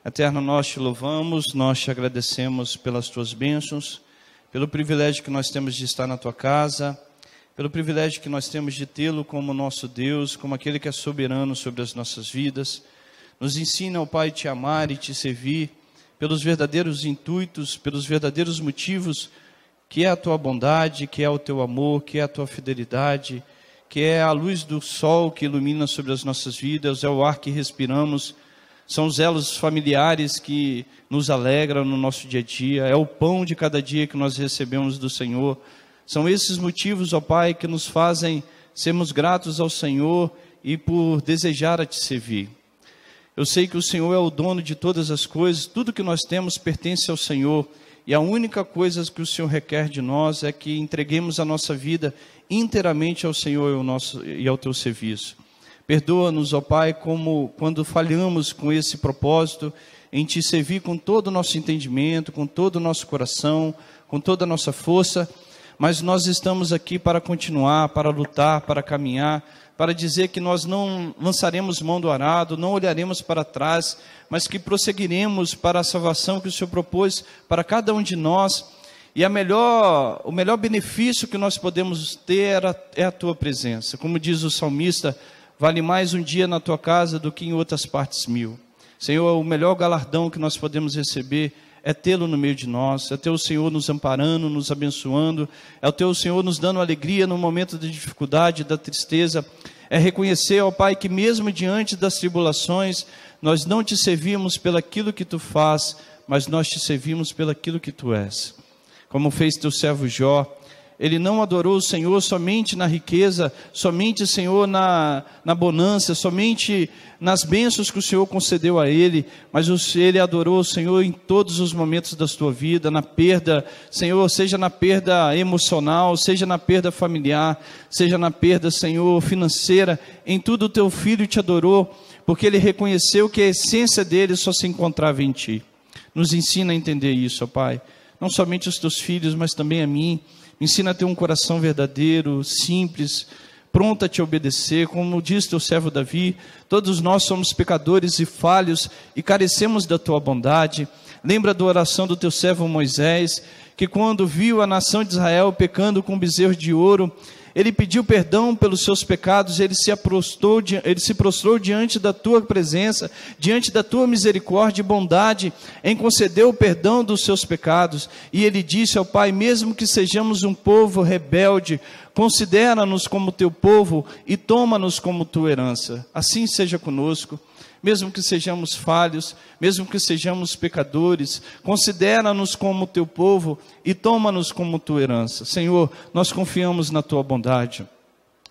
Eterno, nós te louvamos, nós te agradecemos pelas tuas bênçãos, pelo privilégio que nós temos de estar na tua casa, pelo privilégio que nós temos de tê-lo como nosso Deus, como aquele que é soberano sobre as nossas vidas. Nos ensina, ó Pai, te amar e te servir pelos verdadeiros intuitos, pelos verdadeiros motivos, que é a tua bondade, que é o teu amor, que é a tua fidelidade, que é a luz do sol que ilumina sobre as nossas vidas, é o ar que respiramos, são os elos familiares que nos alegram no nosso dia a dia, é o pão de cada dia que nós recebemos do Senhor. São esses motivos, ó Pai, que nos fazem sermos gratos ao Senhor e por desejar a te servir. Eu sei que o Senhor é o dono de todas as coisas, tudo que nós temos pertence ao Senhor, e a única coisa que o Senhor requer de nós é que entreguemos a nossa vida inteiramente ao Senhor e ao teu serviço. Perdoa-nos, ó Pai, como quando falhamos com esse propósito, em te servir com todo o nosso entendimento, com todo o nosso coração, com toda a nossa força, mas nós estamos aqui para continuar, para lutar, para caminhar, para dizer que nós não lançaremos mão do arado, não olharemos para trás, mas que prosseguiremos para a salvação que o Senhor propôs para cada um de nós. E o melhor benefício que nós podemos ter é a tua presença. Como diz o salmista, vale mais um dia na tua casa do que em outras partes 1000. Senhor, o melhor galardão que nós podemos receber é tê-lo no meio de nós, é ter o Senhor nos amparando, nos abençoando, é o teu Senhor nos dando alegria no momento da dificuldade, da tristeza, é reconhecer, ó Pai, que mesmo diante das tribulações, nós não te servimos pelaquilo que tu faz, mas nós te servimos pelaquilo que tu és. Como fez teu servo Jó, ele não adorou o Senhor somente na riqueza, somente, Senhor, na bonança, somente nas bênçãos que o Senhor concedeu a ele, mas ele adorou o Senhor em todos os momentos da sua vida, na perda, Senhor, seja na perda emocional, seja na perda familiar, seja na perda, Senhor, financeira, em tudo o teu filho te adorou, porque ele reconheceu que a essência dele só se encontrava em ti. Nos ensina a entender isso, ó Pai, não somente os teus filhos, mas também a mim. Me ensina a ter um coração verdadeiro, simples, pronto a te obedecer, como diz teu servo Davi, todos nós somos pecadores e falhos e carecemos da tua bondade. Lembra da oração do teu servo Moisés, que quando viu a nação de Israel pecando com bezerro de ouro, ele pediu perdão pelos seus pecados, ele se prostrou diante da tua presença, diante da tua misericórdia e bondade, em conceder o perdão dos seus pecados. E ele disse ao Pai, mesmo que sejamos um povo rebelde, considera-nos como teu povo e toma-nos como tua herança. Assim seja conosco. Mesmo que sejamos falhos, mesmo que sejamos pecadores, considera-nos como teu povo e toma-nos como tua herança. Senhor, nós confiamos na tua bondade,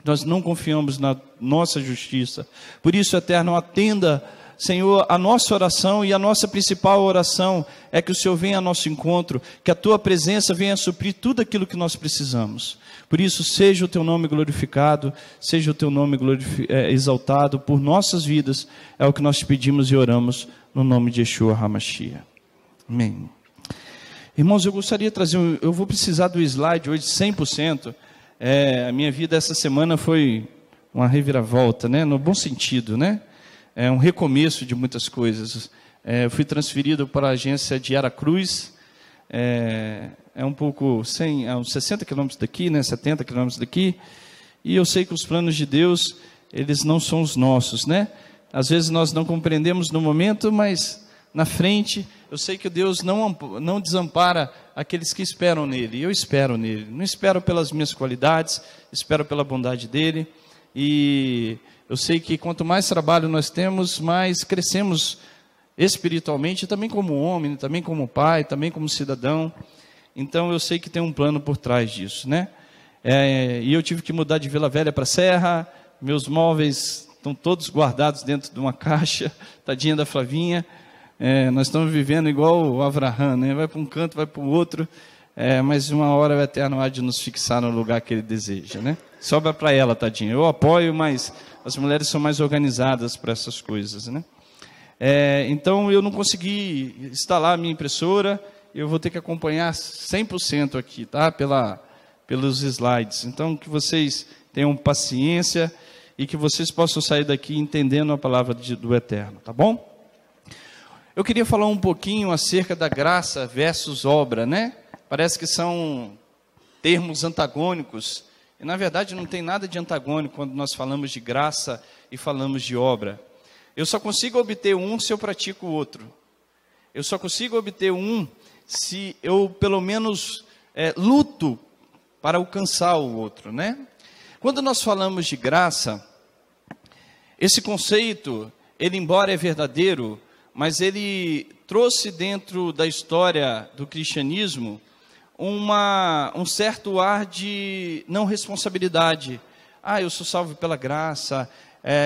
nós não confiamos na nossa justiça. Por isso, Eterno, atenda, Senhor, a nossa oração, e a nossa principal oração é que o Senhor venha ao nosso encontro, que a tua presença venha suprir tudo aquilo que nós precisamos. Por isso, seja o teu nome glorificado, seja o teu nome exaltado por nossas vidas, é o que nós te pedimos e oramos no nome de Yeshua HaMashiach. Amém. Irmãos, eu gostaria de trazer, eu vou precisar do slide hoje 100%, a minha vida essa semana foi uma reviravolta, né? No bom sentido, né? É um recomeço de muitas coisas. Eu fui transferido para a agência de Aracruz, um pouco, uns 60 quilômetros daqui, né, 70 quilômetros daqui, e eu sei que os planos de Deus, eles não são os nossos, né? Às vezes nós não compreendemos no momento, mas na frente, eu sei que Deus não desampara aqueles que esperam nele, eu espero nele, não espero pelas minhas qualidades, espero pela bondade dele, e eu sei que quanto mais trabalho nós temos, mais crescemos espiritualmente, também como homem, também como pai, também como cidadão. Então eu sei que tem um plano por trás disso, né? E eu tive que mudar de Vila Velha para Serra, meus móveis estão todos guardados dentro de uma caixa, tadinha da Flavinha. Nós estamos vivendo igual o Avraham, né? Vai para um canto, vai para o outro, mas uma hora o Eterno há de nos fixar no lugar que Ele deseja, né? Sobra para ela, tadinha. Eu apoio, mas as mulheres são mais organizadas para essas coisas, né? Então eu não consegui instalar a minha impressora, eu vou ter que acompanhar 100% aqui, tá? Pelos slides. Então que vocês tenham paciência e que vocês possam sair daqui entendendo a palavra do Eterno, tá bom? Eu queria falar um pouquinho acerca da graça versus obra, né? Parece que são termos antagônicos. E, na verdade, não tem nada de antagônico quando nós falamos de graça e falamos de obra. Eu só consigo obter um se eu pratico o outro. Eu só consigo obter um se eu, pelo menos, luto para alcançar o outro, né? Quando nós falamos de graça, esse conceito, ele, embora é verdadeiro, mas ele trouxe dentro da história do cristianismo um certo ar de não responsabilidade. Eu sou salvo pela graça,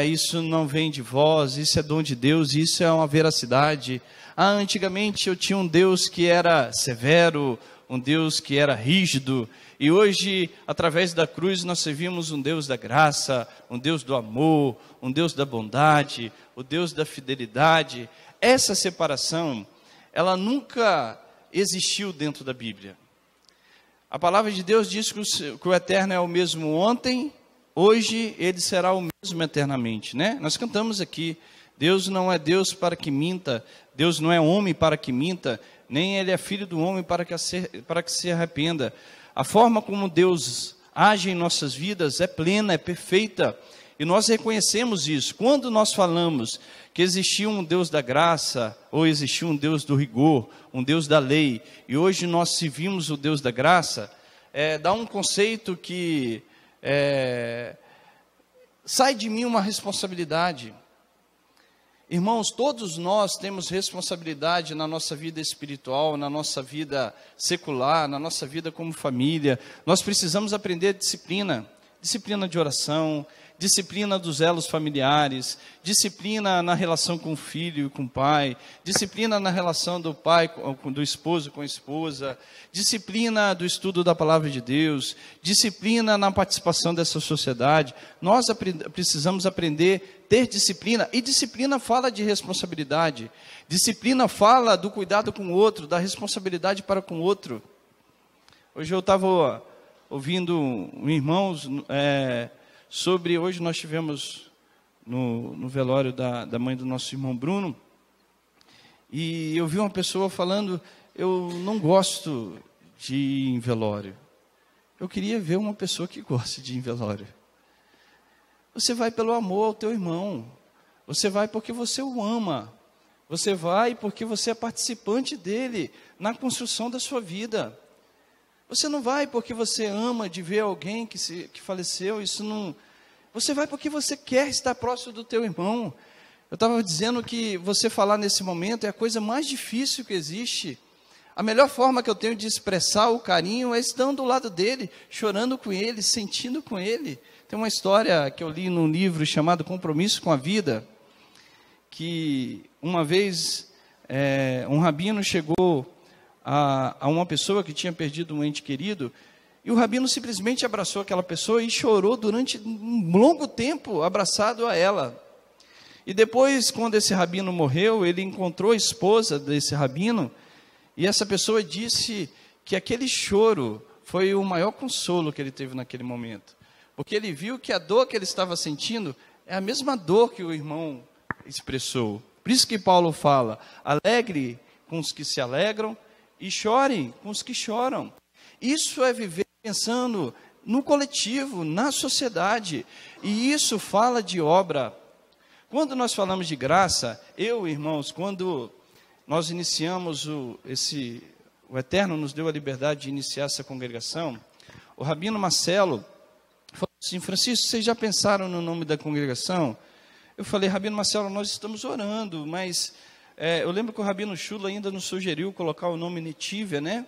isso não vem de vós, isso é dom de Deus, isso é uma veracidade. Antigamente eu tinha um Deus que era severo, um Deus que era rígido, e hoje, através da cruz, nós servimos um Deus da graça, um Deus do amor, um Deus da bondade, o Deus da fidelidade. Essa separação, ela nunca existiu dentro da Bíblia. A palavra de Deus diz que o eterno é o mesmo ontem, hoje ele será o mesmo eternamente, né? Nós cantamos aqui, Deus não é Deus para que minta, Deus não é homem para que minta, nem ele é filho do homem para que se arrependa. A forma como Deus age em nossas vidas é plena, é perfeita, e nós reconhecemos isso. Quando nós falamos que existia um Deus da graça, ou existia um Deus do rigor, um Deus da lei, e hoje nós servimos o Deus da graça, dá um conceito que sai de mim uma responsabilidade. Irmãos, todos nós temos responsabilidade na nossa vida espiritual, na nossa vida secular, na nossa vida como família. Nós precisamos aprender disciplina de oração, disciplina dos elos familiares, disciplina na relação com o filho e com o pai, disciplina na relação do pai, do esposo com a esposa, disciplina do estudo da palavra de Deus, disciplina na participação dessa sociedade. Nós precisamos aprender a ter disciplina, e disciplina fala de responsabilidade, disciplina fala do cuidado com o outro, da responsabilidade para com o outro. Hoje eu estava ouvindo irmãos hoje nós tivemos no velório da mãe do nosso irmão Bruno, e eu vi uma pessoa falando, eu não gosto de ir em velório. Eu queria ver uma pessoa que goste de ir em velório. Você vai pelo amor ao teu irmão, você vai porque você o ama, você vai porque você é participante dele na construção da sua vida. Você não vai porque você ama de ver alguém que faleceu, isso não... Você vai porque você quer estar próximo do teu irmão. Eu estava dizendo que você falar nesse momento é a coisa mais difícil que existe. A melhor forma que eu tenho de expressar o carinho é estando do lado dele, chorando com ele, sentindo com ele. Tem uma história que eu li num livro chamado Compromisso com a Vida, que uma vez um rabino chegou a uma pessoa que tinha perdido um ente querido, e o rabino simplesmente abraçou aquela pessoa e chorou durante um longo tempo, abraçado a ela. E depois, quando esse rabino morreu, ele encontrou a esposa desse rabino, e essa pessoa disse que aquele choro foi o maior consolo que ele teve naquele momento, porque ele viu que a dor que ele estava sentindo é a mesma dor que o irmão expressou. Por isso que Paulo fala, alegre com os que se alegram, e chorem com os que choram. Isso é viver pensando no coletivo, na sociedade, e isso fala de obra. Quando nós falamos de graça, irmãos, quando nós iniciamos o Eterno nos deu a liberdade de iniciar essa congregação, o Rabino Marcelo falou assim, Francisco, vocês já pensaram no nome da congregação? Eu falei, Rabino Marcelo, nós estamos orando, mas eu lembro que o Rabino Shula ainda nos sugeriu colocar o nome Netívia, né?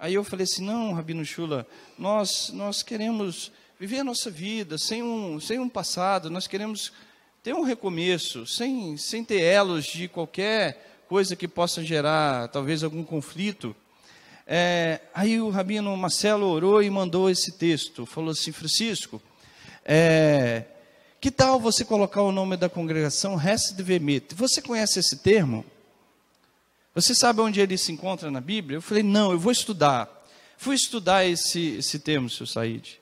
Aí eu falei assim, não, Rabino Shula, nós queremos viver a nossa vida sem um passado, nós queremos ter um recomeço, sem ter elos de qualquer coisa que possa gerar, talvez, algum conflito. Aí o Rabino Marcelo orou e mandou esse texto, falou assim, Francisco, que tal você colocar o nome da congregação Hesed Ve'emet? Você conhece esse termo? Você sabe onde ele se encontra na Bíblia? Eu falei, não, eu vou estudar. Fui estudar esse termo, seu Said.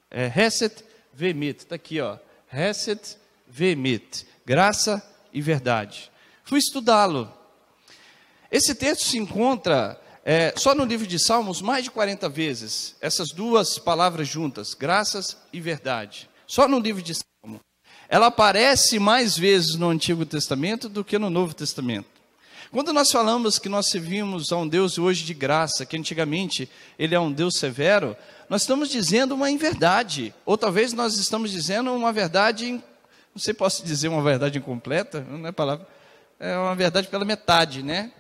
Hesed Ve'emet, está aqui, ó. Hesed Ve'emet, graça e verdade. Fui estudá-lo. Esse texto se encontra só no livro de Salmos mais de 40 vezes. Essas duas palavras juntas, graças e verdade. Só no livro de Salmos. Ela aparece mais vezes no Antigo Testamento do que no Novo Testamento. Quando nós falamos que nós servimos a um Deus hoje de graça, que antigamente ele é um Deus severo, nós estamos dizendo uma inverdade. Ou talvez nós estamos dizendo uma verdade, não sei se posso dizer uma verdade incompleta, não é palavra, é uma verdade pela metade, né?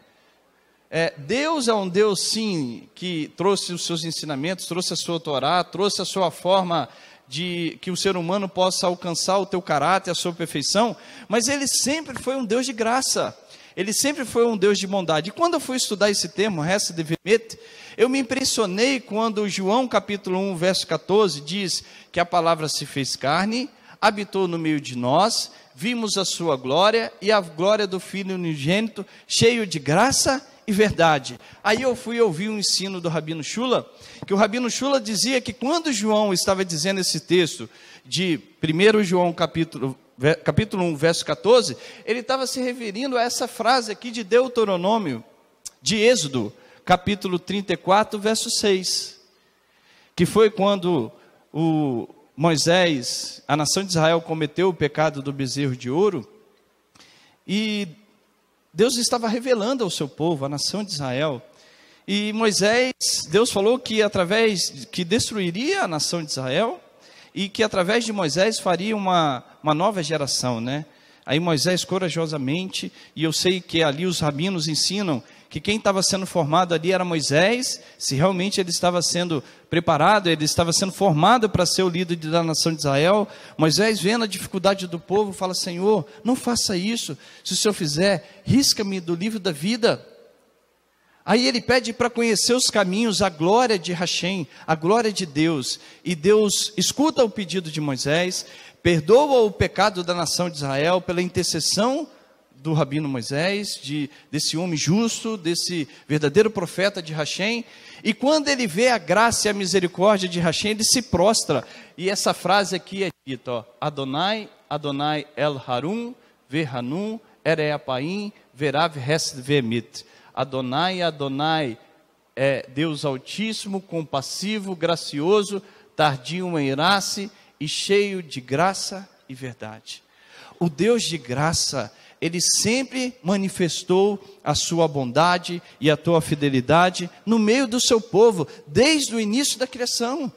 Deus é um Deus, sim, que trouxe os seus ensinamentos, trouxe a sua Torá, trouxe a sua forma de que o ser humano possa alcançar o teu caráter, a sua perfeição, mas ele sempre foi um Deus de graça, ele sempre foi um Deus de bondade. E quando eu fui estudar esse termo, Hesed ve'emet, eu me impressionei quando João capítulo 1, verso 14, diz que a palavra se fez carne, habitou no meio de nós, vimos a sua glória e a glória do Filho unigênito, cheio de graça e verdade. Aí eu fui ouvir um ensino do Rabino Shula, que o Rabino Shula dizia que quando João estava dizendo esse texto de 1 João capítulo 1, verso 14, ele estava se referindo a essa frase aqui de Deuteronômio, de Êxodo, capítulo 34, verso 6, que foi quando Moisés, a nação de Israel, cometeu o pecado do bezerro de ouro, e Deus estava revelando ao seu povo, a nação de Israel, e Deus falou que destruiria a nação de Israel, e que através de Moisés faria uma nova geração, né? Aí Moisés corajosamente, e eu sei que ali os rabinos ensinam que quem estava sendo formado ali era Moisés, se realmente ele estava sendo preparado, ele estava sendo formado para ser o líder da nação de Israel. Moisés, vendo a dificuldade do povo, fala: Senhor, não faça isso, se o Senhor fizer, risca-me do livro da vida. Aí ele pede para conhecer os caminhos, a glória de Hashem, a glória de Deus, e Deus escuta o pedido de Moisés, perdoa o pecado da nação de Israel pela intercessão do Rabino Moisés, desse homem justo, desse verdadeiro profeta de Hashem, e quando ele vê a graça e a misericórdia de Hashem, ele se prostra, e essa frase aqui é dita, Adonai, Adonai El Harum, Vehanum, Ereapaim, Verav Hesed Ve'emet. Adonai, Adonai é Deus altíssimo, compassivo, gracioso, tardio em ira-se e cheio de graça e verdade. O Deus de graça, ele sempre manifestou a sua bondade e a tua fidelidade no meio do seu povo, desde o início da criação.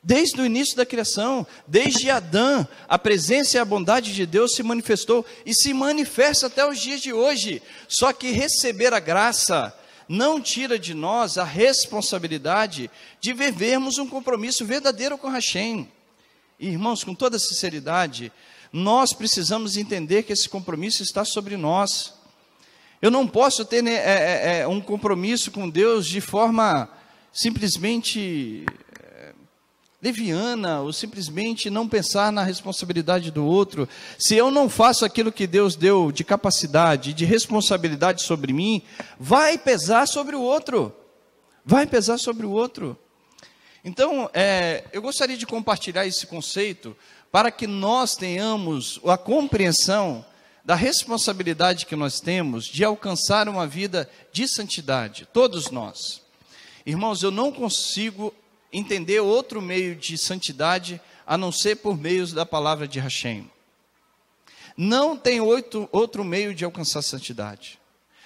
Desde o início da criação, desde Adão, a presença e a bondade de Deus se manifestou e se manifesta até os dias de hoje. Só que receber a graça não tira de nós a responsabilidade de vivermos um compromisso verdadeiro com Hashem. E, irmãos, com toda sinceridade, nós precisamos entender que esse compromisso está sobre nós. Eu não posso ter um compromisso com Deus de forma simplesmente leviana, ou simplesmente não pensar na responsabilidade do outro. Se eu não faço aquilo que Deus deu de capacidade, de responsabilidade sobre mim, vai pesar sobre o outro. Vai pesar sobre o outro. Então, eu gostaria de compartilhar esse conceito para que nós tenhamos a compreensão da responsabilidade que nós temos de alcançar uma vida de santidade, todos nós. Irmãos, eu não consigo entender outro meio de santidade a não ser por meio da palavra de Hashem. Não tem outro meio de alcançar santidade.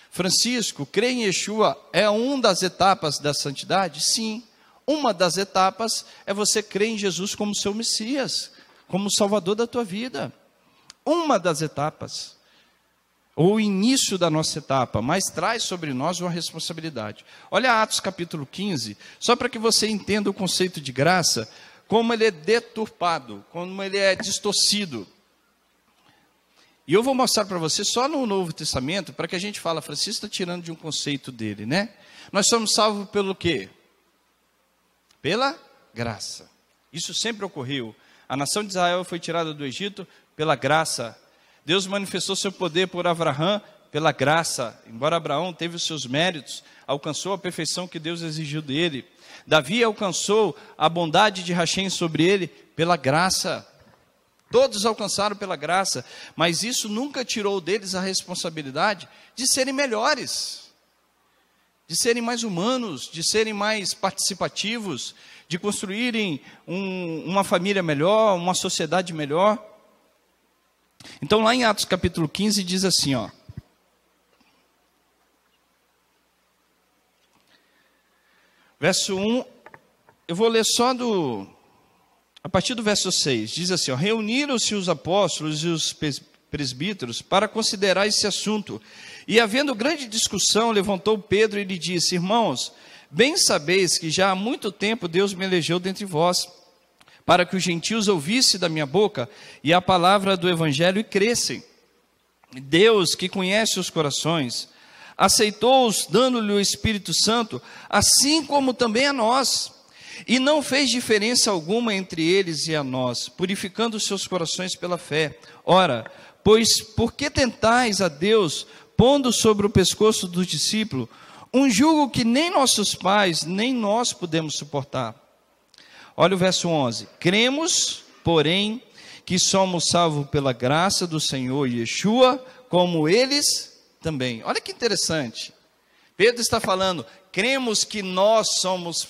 Francisco, crer em Yeshua é uma das etapas da santidade? Sim. Uma das etapas é você crer em Jesus como seu Messias, como Salvador da tua vida. Uma das etapas, ou o início da nossa etapa, mas traz sobre nós uma responsabilidade. Olha Atos capítulo 15, só para que você entenda o conceito de graça, como ele é deturpado, como ele é distorcido. E eu vou mostrar para você só no Novo Testamento, para que a gente fale, Francisco está tirando de um conceito dele, né? Nós somos salvos pelo quê? Pela graça. Isso sempre ocorreu. A nação de Israel foi tirada do Egito pela graça. Deus manifestou seu poder por Abraão pela graça. Embora Abraão teve os seus méritos, alcançou a perfeição que Deus exigiu dele. Davi alcançou a bondade de Hashem sobre ele pela graça. Todos alcançaram pela graça, mas isso nunca tirou deles a responsabilidade de serem melhores, de serem mais humanos, de serem mais participativos, de construírem uma família melhor, uma sociedade melhor. Então lá em Atos capítulo 15 diz assim, ó. Verso 1, eu vou ler só a partir do verso 6, diz assim, ó, reuniram-se os apóstolos e os presbíteros para considerar esse assunto, e havendo grande discussão, levantou Pedro e lhe disse, irmãos, bem sabeis que já há muito tempo Deus me elegeu dentre vós, para que os gentios ouvissem da minha boca, e a palavra do evangelho e crescem. Deus, que conhece os corações, aceitou-os, dando-lhe o Espírito Santo, assim como também a nós, e não fez diferença alguma entre eles e a nós, purificando os seus corações pela fé. Ora, pois por que tentais a Deus, pondo sobre o pescoço do discípulo um jugo que nem nossos pais, nem nós podemos suportar? Olha o verso 11. Cremos, porém, que somos salvos pela graça do Senhor Yeshua, como eles também. Olha que interessante. Pedro está falando, cremos que nós somos,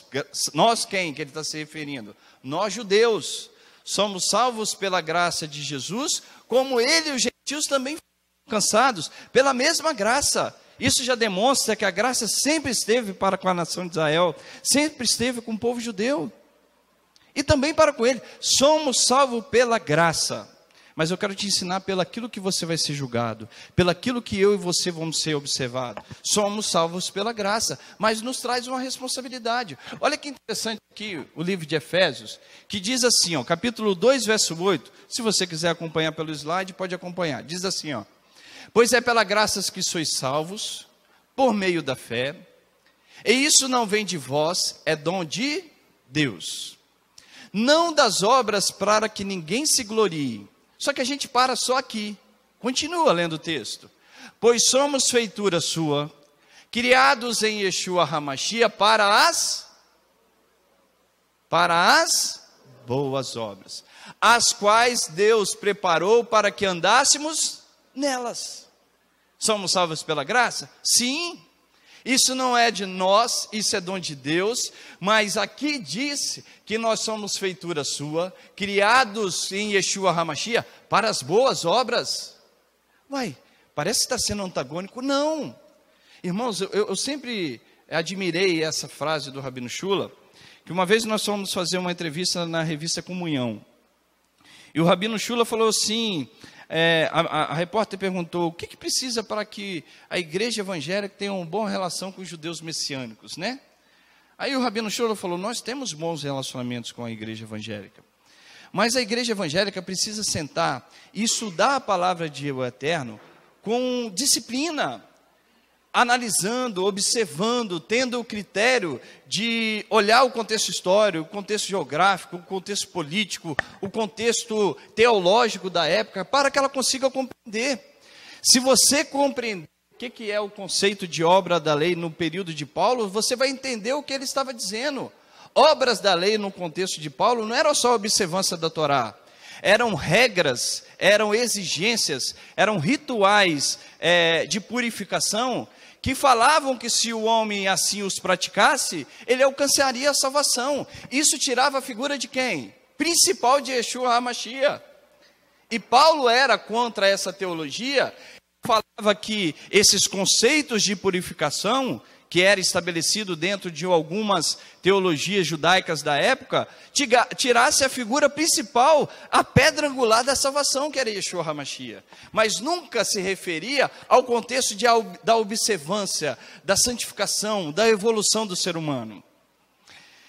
nós quem que ele está se referindo? Nós judeus, somos salvos pela graça de Jesus, como ele e os gentios também foram alcançados pela mesma graça. Isso já demonstra que a graça sempre esteve para com a nação de Israel, sempre esteve com o povo judeu, e também para com ele. Somos salvos pela graça. Mas eu quero te ensinar pelaquilo que você vai ser julgado, pelaquilo que eu e você vamos ser observados. Somos salvos pela graça, mas nos traz uma responsabilidade. Olha que interessante aqui o livro de Efésios, que diz assim, ó, capítulo 2, verso 8. Se você quiser acompanhar pelo slide, pode acompanhar. Diz assim, ó, pois é pela graça que sois salvos, por meio da fé, e isso não vem de vós, é dom de Deus. Não das obras para que ninguém se glorie. Só que a gente para só aqui. Continua lendo o texto. Pois somos feitura sua, criados em Yeshua HaMashiach para as boas obras, as quais Deus preparou para que andássemos nelas. Somos salvos pela graça? Sim. Isso não é de nós, isso é dom de Deus, mas aqui diz que nós somos feitura sua, criados em Yeshua HaMashiach para as boas obras. Uai, parece que está sendo antagônico. Não. Irmãos, eu sempre admirei essa frase do Rabino Shula, que uma vez nós fomos fazer uma entrevista na revista Comunhão, e o Rabino Shula falou assim, a repórter perguntou, o que precisa para que a igreja evangélica tenha uma boa relação com os judeus messiânicos, né? Aí o Rabino Shula falou, nós temos bons relacionamentos com a igreja evangélica, mas a igreja evangélica precisa sentar e estudar a palavra de Deus eterno com disciplina, analisando, observando, tendo o critério de olhar o contexto histórico, o contexto geográfico, o contexto político, o contexto teológico da época, para que ela consiga compreender. Se você compreender o que é o conceito de obra da lei no período de Paulo, você vai entender o que ele estava dizendo. Obras da lei no contexto de Paulo não era só a observância da Torá, eram regras, eram exigências, eram rituais de purificação, que falavam que se o homem assim os praticasse, ele alcançaria a salvação. Isso tirava a figura de quem? Principal de Yeshua HaMashiach. E Paulo era contra essa teologia, falava que esses conceitos de purificação, que era estabelecido dentro de algumas teologias judaicas da época, tirasse a figura principal, a pedra angular da salvação, que era Yeshua HaMashiach. Mas nunca se referia ao contexto da observância, da santificação, da evolução do ser humano.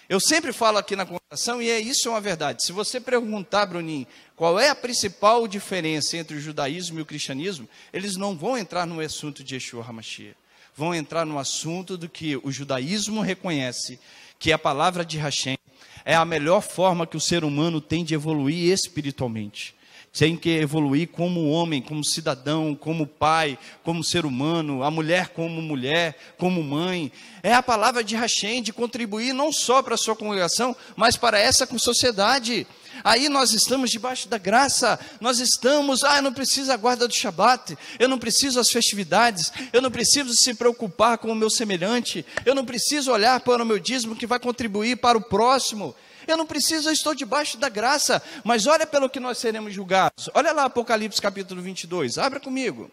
Eu sempre falo aqui na congregação, e isso é uma verdade. Se você perguntar, Bruninho, qual é a principal diferença entre o judaísmo e o cristianismo, eles não vão entrar no assunto de Yeshua HaMashiach. Vão entrar no assunto do que o judaísmo reconhece, que a palavra de Hashem é a melhor forma que o ser humano tem de evoluir espiritualmente. Tem que evoluir como homem, como cidadão, como pai, como ser humano, a mulher, como mãe. É a palavra de Hashem de contribuir não só para a sua congregação, mas para essa sociedade. aí nós estamos debaixo da graça, nós estamos, eu não preciso a guarda do Shabat, eu não preciso as festividades, eu não preciso se preocupar com o meu semelhante, eu não preciso olhar para o meu dízimo que vai contribuir para o próximo, eu não preciso, eu estou debaixo da graça. Mas olha pelo que nós seremos julgados, olha lá Apocalipse capítulo 22, abra comigo.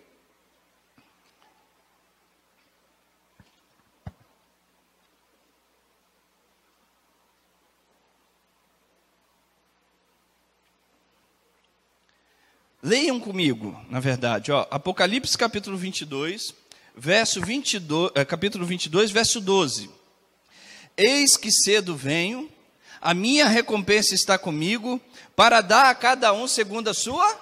Leiam comigo, na verdade, Apocalipse capítulo 22, capítulo 22, verso 12. Eis que cedo venho, a minha recompensa está comigo, para dar a cada um segundo a sua.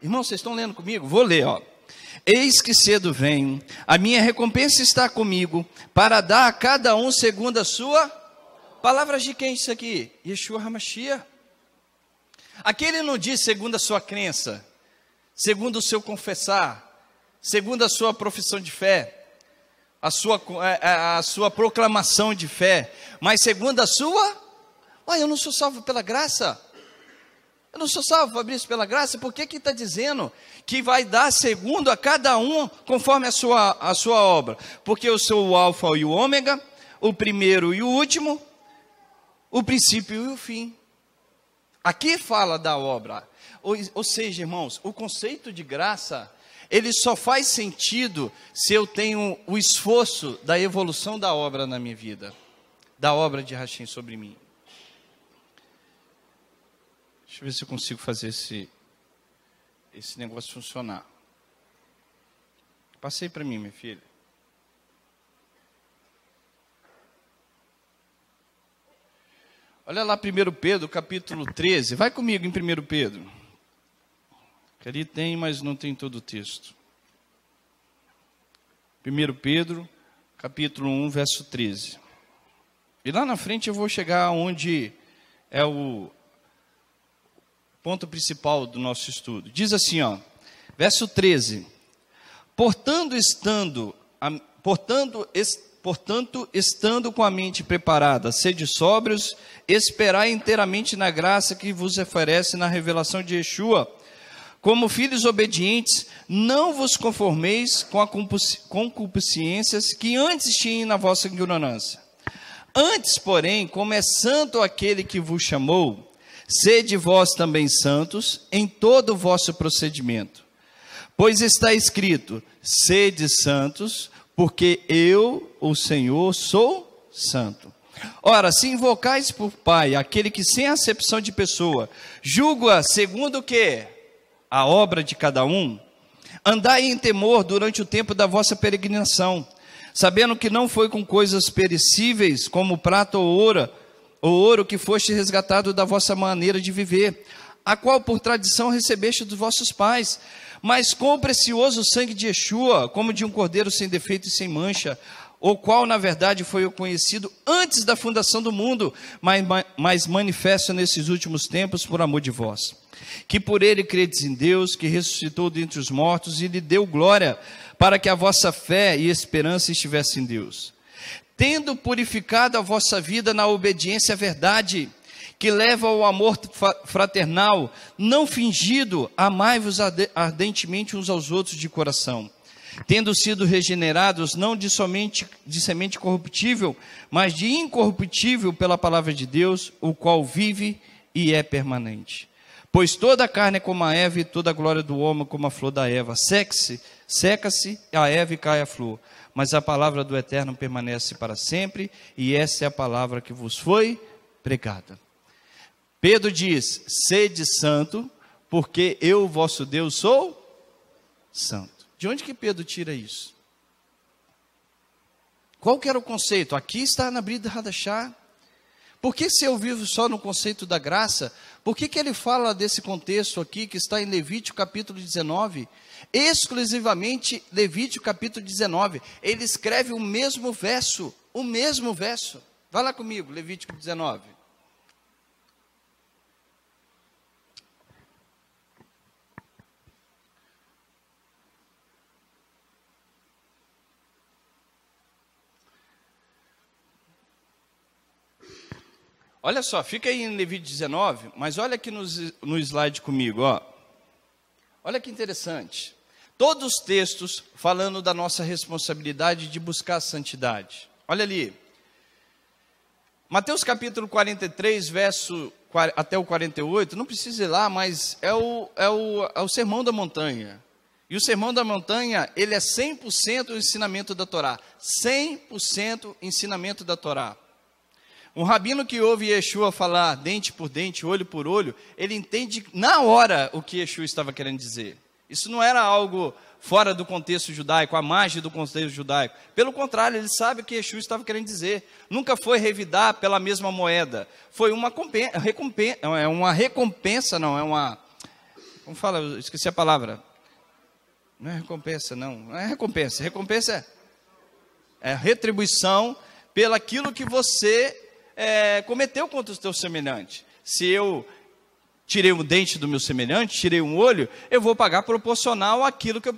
Irmãos, vocês estão lendo comigo? Vou ler, Eis que cedo venho, a minha recompensa está comigo, para dar a cada um segundo a sua. Palavras de quem isso aqui? Yeshua HaMashiach. Aqui ele não diz segundo a sua crença, segundo o seu confessar, segundo a sua profissão de fé, a sua proclamação de fé, mas segundo a sua, eu não sou salvo pela graça, eu não sou salvo, Fabrício, pela graça. Por que está dizendo que vai dar segundo a cada um, conforme a sua obra? Porque eu sou o alfa e o ômega, o primeiro e o último, o princípio e o fim. Aqui fala da obra, ou seja, irmãos, o conceito de graça, ele só faz sentido se eu tenho o esforço da evolução da obra na minha vida, da obra de Hashem sobre mim. Deixa eu ver se eu consigo fazer esse negócio funcionar. Passei para mim, minha filha. Olha lá 1 Pedro, capítulo 13. Vai comigo em 1 Pedro. Que ali tem, mas não tem todo o texto. 1 Pedro, capítulo 1, verso 13. E lá na frente eu vou chegar onde é o ponto principal do nosso estudo. Diz assim, verso 13. Portanto, estando com a mente preparada, sede sóbrios, esperai inteiramente na graça que vos oferece na revelação de Yeshua. Como filhos obedientes, não vos conformeis com as concupiscências que antes tinham na vossa ignorância. Antes, porém, como é santo aquele que vos chamou, sede vós também santos em todo o vosso procedimento. Pois está escrito, sede santos, porque eu, o Senhor, sou santo. Ora, se invocais por Pai, aquele que sem acepção de pessoa, julga segundo o quê? A obra de cada um, andai em temor durante o tempo da vossa peregrinação, sabendo que não foi com coisas perecíveis, como prata ou ouro que foste resgatado da vossa maneira de viver, a qual por tradição recebeste dos vossos pais, mas com o precioso sangue de Yeshua, como de um cordeiro sem defeito e sem mancha, o qual na verdade foi conhecido antes da fundação do mundo, mas manifesto nesses últimos tempos por amor de vós, que por ele credes em Deus, que ressuscitou dentre os mortos e lhe deu glória, para que a vossa fé e esperança estivessem em Deus, tendo purificado a vossa vida na obediência à verdade, que leva ao amor fraternal, não fingido, amai-vos ardentemente uns aos outros de coração, tendo sido regenerados não de semente corruptível, mas de incorruptível pela palavra de Deus, o qual vive e é permanente. Pois toda a carne é como a erva, e toda a glória do homem como a flor da erva. Seca-se a erva e cai a flor, mas a palavra do Eterno permanece para sempre, e essa é a palavra que vos foi pregada. Pedro diz, sede santo, porque eu, vosso Deus, sou santo. De onde que Pedro tira isso? Qual que era o conceito? Aqui está na Brida Hadashah. Por que se eu vivo só no conceito da graça, por que ele fala desse contexto aqui, que está em Levítico capítulo 19? Exclusivamente Levítico capítulo 19. Ele escreve o mesmo verso. Vai lá comigo, Levítico 19. Olha só, fica aí em Levítico 19, mas olha aqui no slide comigo, ó. Olha que interessante. Todos os textos falando da nossa responsabilidade de buscar a santidade. Olha ali. Mateus capítulo 43, verso até o 48, não precisa ir lá, mas é o Sermão da Montanha. E o Sermão da Montanha, ele é 100% o ensinamento da Torá. 100% ensinamento da Torá. Um rabino que ouve Yeshua falar dente por dente, olho por olho, ele entende na hora o que Yeshua estava querendo dizer. Isso não era algo fora do contexto judaico, a margem do contexto judaico. Pelo contrário, ele sabe o que Yeshua estava querendo dizer. Nunca foi revidar pela mesma moeda. Foi uma recompensa, não, é uma... Como fala? Eu esqueci a palavra. Não é recompensa, não. Não é recompensa. Recompensa é retribuição pelaquilo que você cometeu contra o teu semelhante. Se eu tirei um dente do meu semelhante, tirei um olho, eu vou pagar proporcional àquilo que eu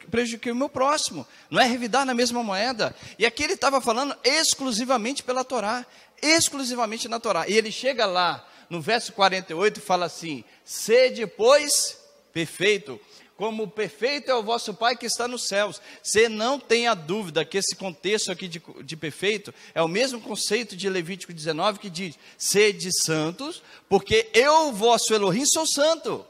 prejudiquei o meu próximo. Não é revidar na mesma moeda. E aqui ele estava falando exclusivamente pela Torá. Exclusivamente na Torá. E ele chega lá, no verso 48, e fala assim: sede, pois, perfeito, como perfeito é o vosso Pai que está nos céus. Você não tenha dúvida que esse contexto aqui de perfeito é o mesmo conceito de Levítico 19, que diz: sede santos, porque eu, vosso Elohim, sou santo.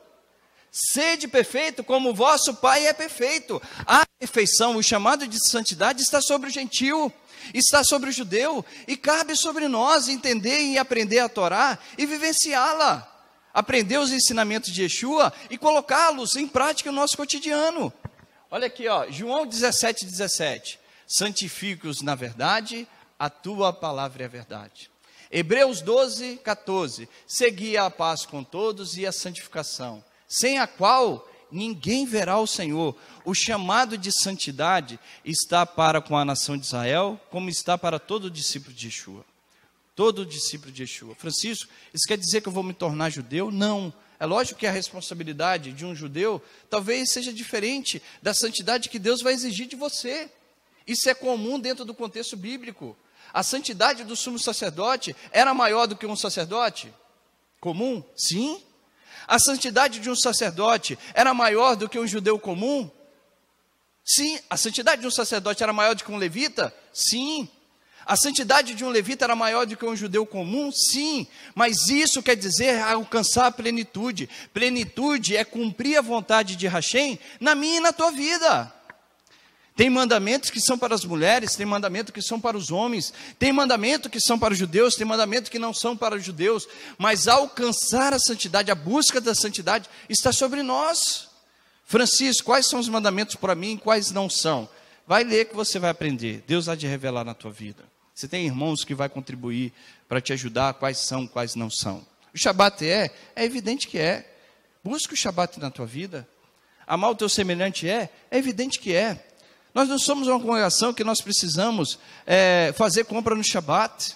Sede perfeito, como o vosso Pai é perfeito. A perfeição, o chamado de santidade, está sobre o gentio, está sobre o judeu, e cabe sobre nós entender e aprender a Torá e vivenciá-la. Aprender os ensinamentos de Yeshua e colocá-los em prática no nosso cotidiano. Olha aqui, ó, João 17:17. Santifique-os na verdade, a tua palavra é a verdade. Hebreus 12:14. Segui a paz com todos e a santificação, sem a qual ninguém verá o Senhor. O chamado de santidade está para com a nação de Israel, como está para todo discípulo de Yeshua. Todo discípulo de Yeshua. Francisco, isso quer dizer que eu vou me tornar judeu? Não. É lógico que a responsabilidade de um judeu talvez seja diferente da santidade que Deus vai exigir de você. Isso é comum dentro do contexto bíblico. A santidade do sumo sacerdote era maior do que um sacerdote comum? Sim. A santidade de um sacerdote era maior do que um judeu comum? Sim. A santidade de um sacerdote era maior do que um levita? Sim. A santidade de um levita era maior do que um judeu comum? Sim, mas isso quer dizer alcançar a plenitude. Plenitude é cumprir a vontade de Hashem na minha e na tua vida. Tem mandamentos que são para as mulheres, tem mandamentos que são para os homens, tem mandamentos que são para os judeus, tem mandamentos que não são para os judeus, mas alcançar a santidade, a busca da santidade está sobre nós. Francisco, quais são os mandamentos para mim e quais não são? Vai ler que você vai aprender. Deus há de revelar na tua vida. Você tem irmãos que vai contribuir para te ajudar, quais são, quais não são. O Shabat é evidente que é. Busca o Shabat na tua vida. Amar o teu semelhante é evidente que é. Nós não somos uma congregação que nós precisamos fazer compra no Shabat.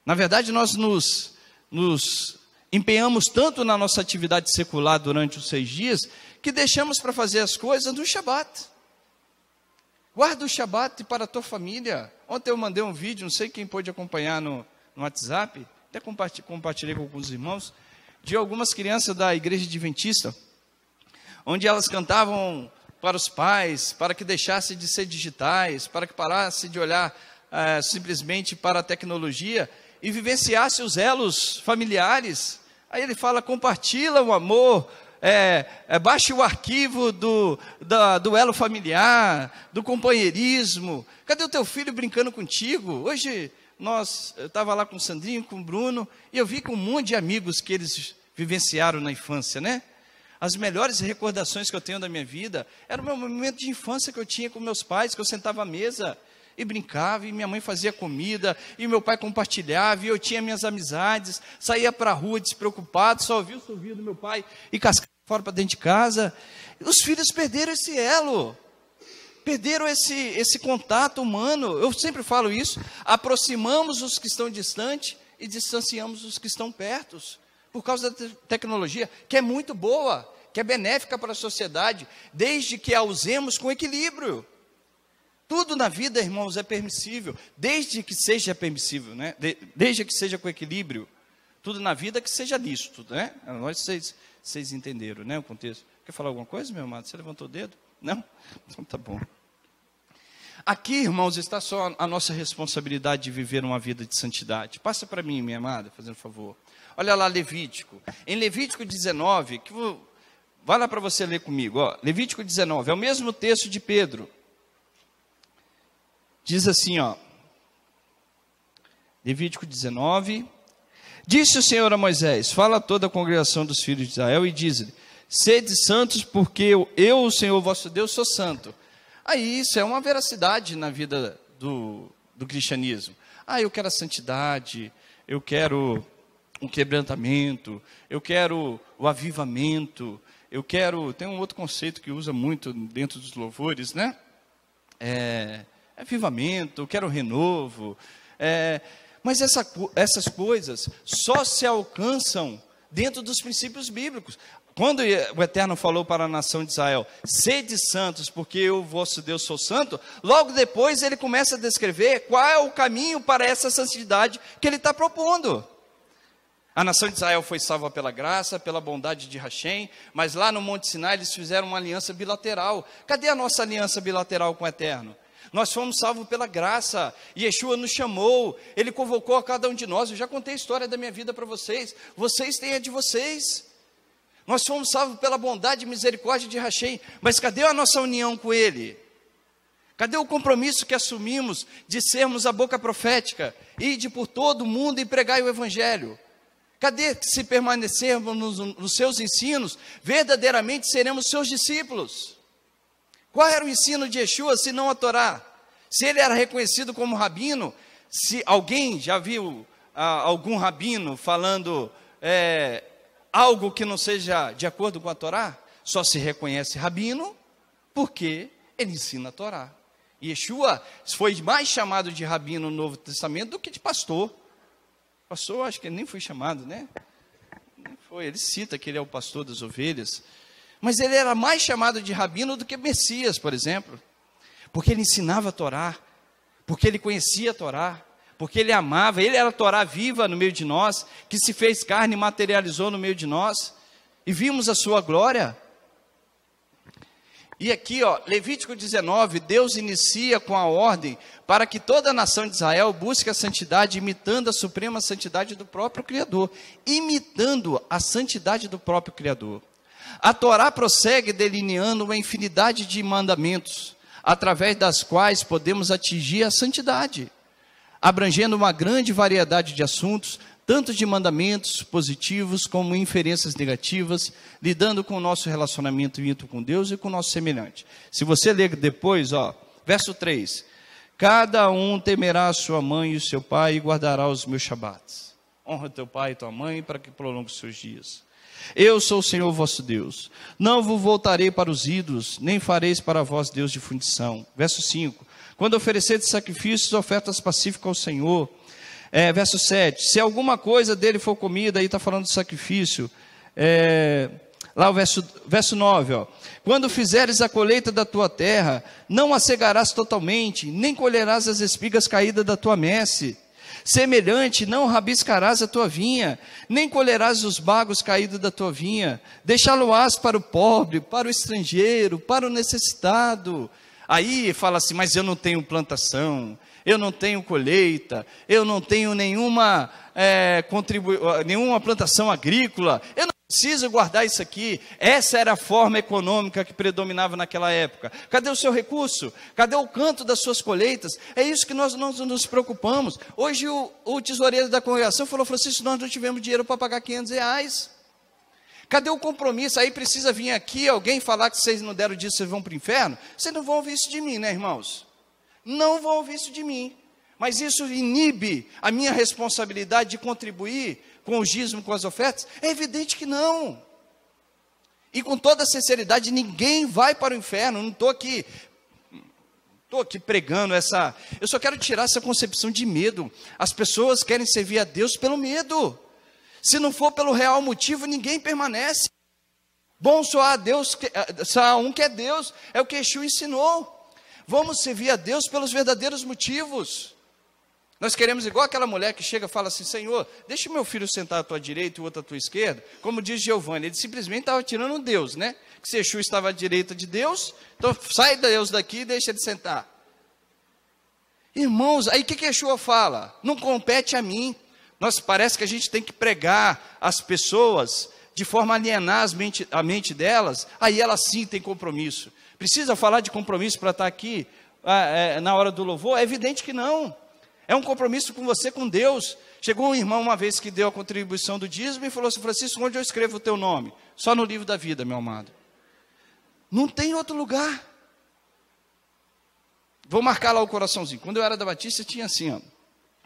Na verdade, nós nos empenhamos tanto na nossa atividade secular durante os 6 dias, que deixamos para fazer as coisas no Shabat. Guarda o Shabat para a tua família. Ontem eu mandei um vídeo, não sei quem pôde acompanhar no WhatsApp, até compartilhei com alguns irmãos, de algumas crianças da igreja adventista, onde elas cantavam para os pais, para que deixassem de ser digitais, para que parassem de olhar simplesmente para a tecnologia e vivenciassem os elos familiares. Aí ele fala: compartilha o amor, baixe o arquivo do elo familiar, do companheirismo. Cadê o teu filho brincando contigo? Hoje eu estava lá com o Sandrinho, com o Bruno, e eu vi com um monte de amigos que eles vivenciaram na infância, né? As melhores recordações que eu tenho da minha vida era o meu momento de infância que eu tinha com meus pais, que eu sentava à mesa e brincava, e minha mãe fazia comida, e meu pai compartilhava, e eu tinha minhas amizades, saía para a rua despreocupado, só ouvia o sorriso do meu pai e cascava fora para dentro de casa. Os filhos perderam esse elo, perderam esse contato humano. Eu sempre falo isso: aproximamos os que estão distantes e distanciamos os que estão perto, por causa da tecnologia, que é muito boa, que é benéfica para a sociedade, desde que a usemos com equilíbrio. Tudo na vida, irmãos, é permissível, desde que seja permissível, né? Desde que seja com equilíbrio. Tudo na vida que seja lícito, né? Vocês entenderam, né, o contexto. Quer falar alguma coisa, meu amado? Você levantou o dedo? Não? Então tá bom. Aqui, irmãos, está só a nossa responsabilidade de viver uma vida de santidade. Passa para mim, minha amada, fazendo favor. Olha lá, Levítico. Em Levítico 19, vai lá para você ler comigo. Ó. Levítico 19, é o mesmo texto de Pedro. Diz assim, ó. Levítico 19. Disse o Senhor a Moisés: fala a toda a congregação dos filhos de Israel e diz-lhe: sede santos, porque eu, o Senhor vosso Deus, sou santo. Aí isso é uma veracidade na vida do cristianismo. Eu quero a santidade, eu quero um quebrantamento, eu quero o avivamento, tem um outro conceito que usa muito dentro dos louvores, né? Avivamento, eu quero renovo, mas essas coisas só se alcançam dentro dos princípios bíblicos. Quando o Eterno falou para a nação de Israel, sede santos, porque eu, vosso Deus, sou santo, logo depois ele começa a descrever qual é o caminho para essa santidade que ele está propondo. A nação de Israel foi salva pela graça, pela bondade de Hashem, mas lá no Monte Sinai eles fizeram uma aliança bilateral. Cadê a nossa aliança bilateral com o Eterno? Nós fomos salvos pela graça, Yeshua nos chamou, Ele convocou a cada um de nós. Eu já contei a história da minha vida para vocês, vocês têm a de vocês. Nós fomos salvos pela bondade e misericórdia de Hashem, mas cadê a nossa união com Ele? Cadê o compromisso que assumimos de sermos a boca profética, ide por todo o mundo e pregai o Evangelho? Cadê que, se permanecermos nos seus ensinos, verdadeiramente seremos seus discípulos? Qual era o ensino de Yeshua, se não a Torá? Se ele era reconhecido como rabino, se alguém já viu algum rabino falando algo que não seja de acordo com a Torá, só se reconhece rabino porque ele ensina a Torá. Yeshua foi mais chamado de rabino no Novo Testamento do que de pastor. Pastor, acho que ele nem foi chamado, né? Nem foi. Ele cita que ele é o pastor das ovelhas, mas ele era mais chamado de rabino do que Messias, por exemplo, porque ele ensinava a Torá, porque ele conhecia a Torá, porque ele amava, ele era a Torá viva no meio de nós, que se fez carne e materializou no meio de nós, e vimos a sua glória. E aqui, ó, Levítico 19, Deus inicia com a ordem para que toda a nação de Israel busque a santidade, imitando a suprema santidade do próprio Criador, imitando a santidade do próprio Criador. A Torá prossegue delineando uma infinidade de mandamentos, através das quais podemos atingir a santidade, abrangendo uma grande variedade de assuntos, tanto de mandamentos positivos como inferências negativas, lidando com o nosso relacionamento íntimo com Deus e com o nosso semelhante. Se você ler depois, ó, verso 3, cada um temerá a sua mãe e o seu pai e guardará os meus shabates. Honra teu pai e tua mãe para que prolongue os seus dias. Eu sou o Senhor vosso Deus, não vos voltarei para os ídolos, nem fareis para vós Deus de fundição. Verso 5, quando oferecedes sacrifícios, ofertas pacíficas ao Senhor. Verso 7, se alguma coisa dele for comida, aí está falando de sacrifício, lá o verso 9, ó, quando fizeres a colheita da tua terra, não a cegarás totalmente, nem colherás as espigas caídas da tua messe. Semelhante, não rabiscarás a tua vinha, nem colherás os bagos caídos da tua vinha, deixá-lo-ás para o pobre, para o estrangeiro, para o necessitado. Aí fala assim, mas eu não tenho plantação, eu não tenho colheita, eu não tenho nenhuma plantação agrícola, eu não preciso guardar isso aqui. Essa era a forma econômica que predominava naquela época. Cadê o seu recurso? Cadê o canto das suas colheitas? É isso que nós nos preocupamos. Hoje o tesoureiro da congregação falou, Francisco, nós não tivemos dinheiro para pagar R$500. Cadê o compromisso? Aí precisa vir aqui alguém falar que vocês não deram disso, vocês vão para o inferno? Vocês não vão ouvir isso de mim, né, irmãos? Não vão ouvir isso de mim. Mas isso inibe a minha responsabilidade de contribuir com o dízimo, com as ofertas? É evidente que não. E com toda sinceridade, ninguém vai para o inferno. Não estou aqui pregando essa... Eu só quero tirar essa concepção de medo. As pessoas querem servir a Deus pelo medo. Se não for pelo real motivo, ninguém permanece. Bom só há Deus, só há um que é Deus, é o que Yeshua ensinou. Vamos servir a Deus pelos verdadeiros motivos. Nós queremos, igual aquela mulher que chega e fala assim: Senhor, deixa o meu filho sentar à tua direita e o outro à tua esquerda. Como diz Giovanni, ele simplesmente estava tirando um Deus, né? Que se Exu estava à direita de Deus, então sai Deus daqui e deixa ele sentar. Irmãos, aí o que Exu fala? Não compete a mim. Parece que a gente tem que pregar as pessoas de forma a alienar a mente delas, aí elas sim têm compromisso. Precisa falar de compromisso para estar aqui na hora do louvor? É evidente que não. É um compromisso com você, com Deus. Chegou um irmão uma vez que deu a contribuição do dízimo e falou assim: Francisco, onde eu escrevo o teu nome? Só no livro da vida, meu amado. Não tem outro lugar. Vou marcar lá o coraçãozinho. Quando eu era da Batista, tinha assim, ó,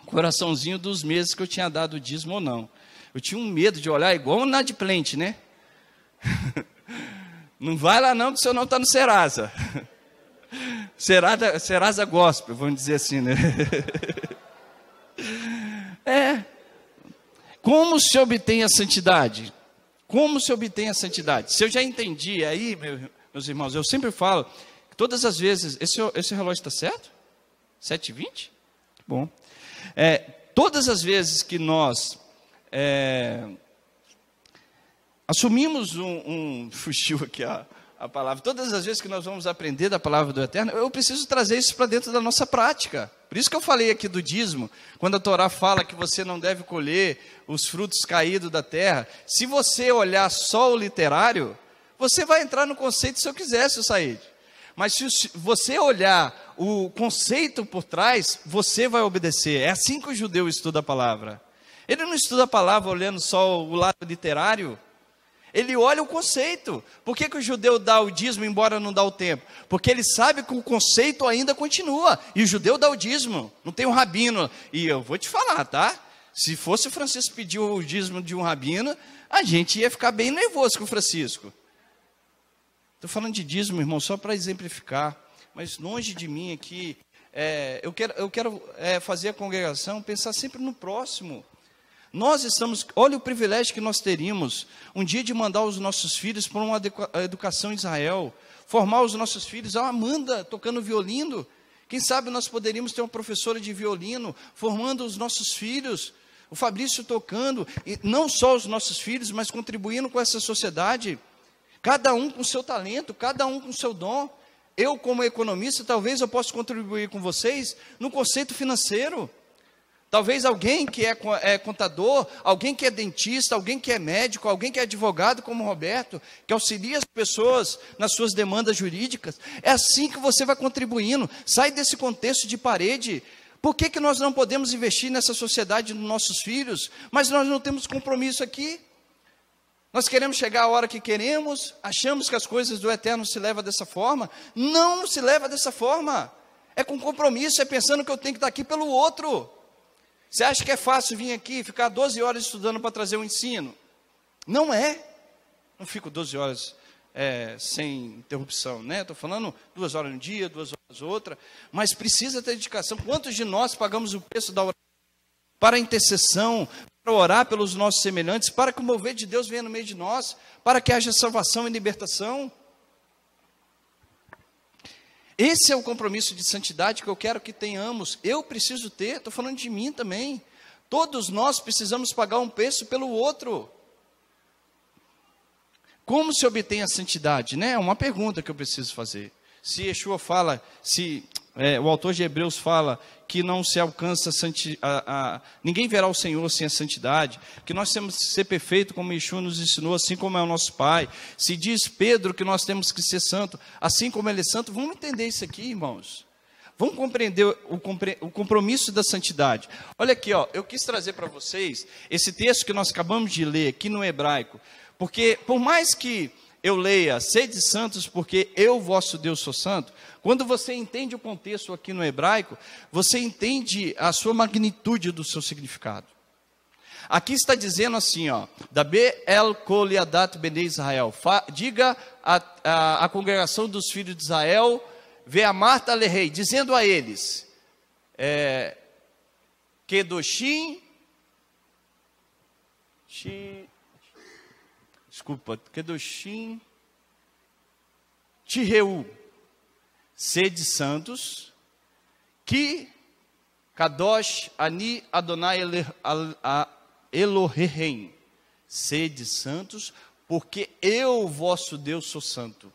coraçãozinho dos meses que eu tinha dado o dízimo ou não. Eu tinha um medo de olhar igual um inadimplente, né? Não vai lá não, que o senhor não está no Serasa. Serasa Gospel, vamos dizer assim, né? Como se obtém a santidade? Como se obtém a santidade? Se eu já entendi aí, meus irmãos, eu sempre falo, que todas as vezes, esse relógio está certo? 7h20? Bom. Todas as vezes que nós assumimos fugiu aqui a palavra, todas as vezes que nós vamos aprender da palavra do Eterno, eu preciso trazer isso para dentro da nossa prática. Por isso que eu falei aqui do dízimo, quando a Torá fala que você não deve colher os frutos caídos da terra. Se você olhar só o literário, você vai entrar no conceito se eu quisesse, Said. Mas se você olhar o conceito por trás, você vai obedecer. É assim que o judeu estuda a palavra. Ele não estuda a palavra olhando só o lado literário. Ele olha o conceito. Por que o judeu dá o dízimo, embora não dá o tempo? Porque ele sabe que o conceito ainda continua. E o judeu dá o dízimo. Não tem um rabino. E eu vou te falar, tá? Se fosse o Francisco pedir o dízimo de um rabino, a gente ia ficar bem nervoso com o Francisco. Estou falando de dízimo, irmão, só para exemplificar. Mas longe de mim aqui, eu quero fazer a congregação pensar sempre no próximo. Olha o privilégio que nós teríamos, um dia de mandar os nossos filhos para uma educação em Israel, formar os nossos filhos, a Amanda tocando violino, quem sabe nós poderíamos ter uma professora de violino, formando os nossos filhos, o Fabrício tocando, e não só os nossos filhos, mas contribuindo com essa sociedade, cada um com o seu talento, cada um com o seu dom. Eu como economista, talvez eu possa contribuir com vocês no conceito financeiro. Talvez alguém que é contador, alguém que é dentista, alguém que é médico, alguém que é advogado, como o Roberto, que auxilia as pessoas nas suas demandas jurídicas. É assim que você vai contribuindo. Sai desse contexto de parede. Por que nós não podemos investir nessa sociedade nos nossos filhos? Mas nós não temos compromisso aqui. Nós queremos chegar a hora que queremos, achamos que as coisas do Eterno se levam dessa forma. Não se leva dessa forma. É com compromisso, é pensando que eu tenho que estar aqui pelo outro. Você acha que é fácil vir aqui e ficar 12 horas estudando para trazer um ensino? Não é. Não fico 12 horas sem interrupção, né? Estou falando 2 horas um dia, 2 horas outra. Mas precisa ter dedicação. Quantos de nós pagamos o preço da oração para a intercessão, para orar pelos nossos semelhantes, para que o mover de Deus venha no meio de nós, para que haja salvação e libertação? Esse é o compromisso de santidade que eu quero que tenhamos. Eu preciso ter, estou falando de mim também. Todos nós precisamos pagar um preço pelo outro. Como se obtém a santidade? Né? É uma pergunta que eu preciso fazer. Se Yeshua fala, o autor de Hebreus fala que não se alcança ninguém verá o Senhor sem a santidade, que nós temos que ser perfeito como Yeshua nos ensinou, assim como é o nosso Pai. Se diz Pedro que nós temos que ser santo, assim como Ele é santo, vamos entender isso aqui, irmãos. Vamos compreender o compromisso da santidade. Olha aqui, ó, eu quis trazer para vocês esse texto que nós acabamos de ler aqui no hebraico, porque por mais que eu leia, sede santos porque eu, vosso Deus, sou santo, quando você entende o contexto aqui no hebraico, você entende a sua magnitude do seu significado. Aqui está dizendo assim, ó, Dabe el kol yadat bnei Israel, diga a congregação dos filhos de Israel, ve'amart alerei, dizendo a eles, Kedoshim, Kedoshim Tireu, sede santos, que Kadosh Ani Adonai Elohim, sede santos, porque eu, vosso Deus, sou santo.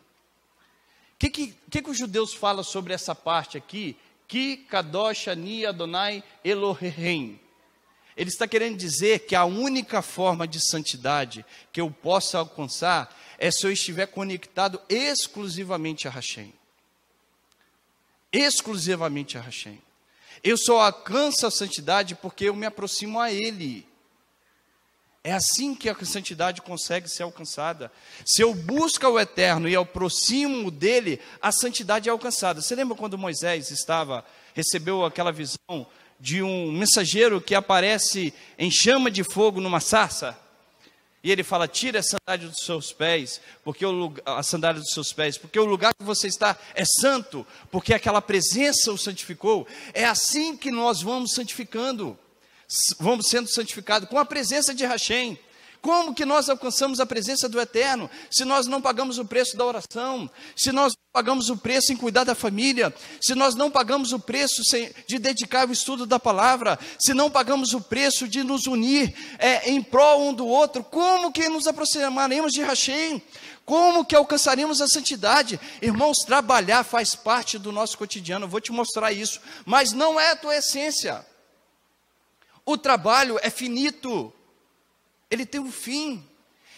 O que os judeus falam sobre essa parte aqui? Que Kadosh Ani Adonai Elohim. Ele está querendo dizer que a única forma de santidade que eu possa alcançar é se eu estiver conectado exclusivamente a Hashem. Exclusivamente a Hashem. Eu só alcanço a santidade porque eu me aproximo a Ele. É assim que a santidade consegue ser alcançada. Se eu busco o Eterno e aproximo dele, a santidade é alcançada. Você lembra quando Moisés recebeu aquela visão de um mensageiro que aparece em chama de fogo numa sarça? E ele fala: tire a sandália dos seus pés, porque a sandália dos seus pés, porque o lugar que você está é santo, porque aquela presença o santificou. É assim que nós vamos santificando. Vamos sendo santificados com a presença de Hashem. Como que nós alcançamos a presença do Eterno? Se nós não pagamos o preço da oração, se nós não pagamos o preço em cuidar da família, se nós não pagamos o preço de dedicar o estudo da palavra, se não pagamos o preço de nos unir em prol um do outro, como que nos aproximaremos de Hashem? Como que alcançaremos a santidade? Irmãos, trabalhar faz parte do nosso cotidiano, eu vou te mostrar isso, mas não é a tua essência. O trabalho é finito, ele tem um fim,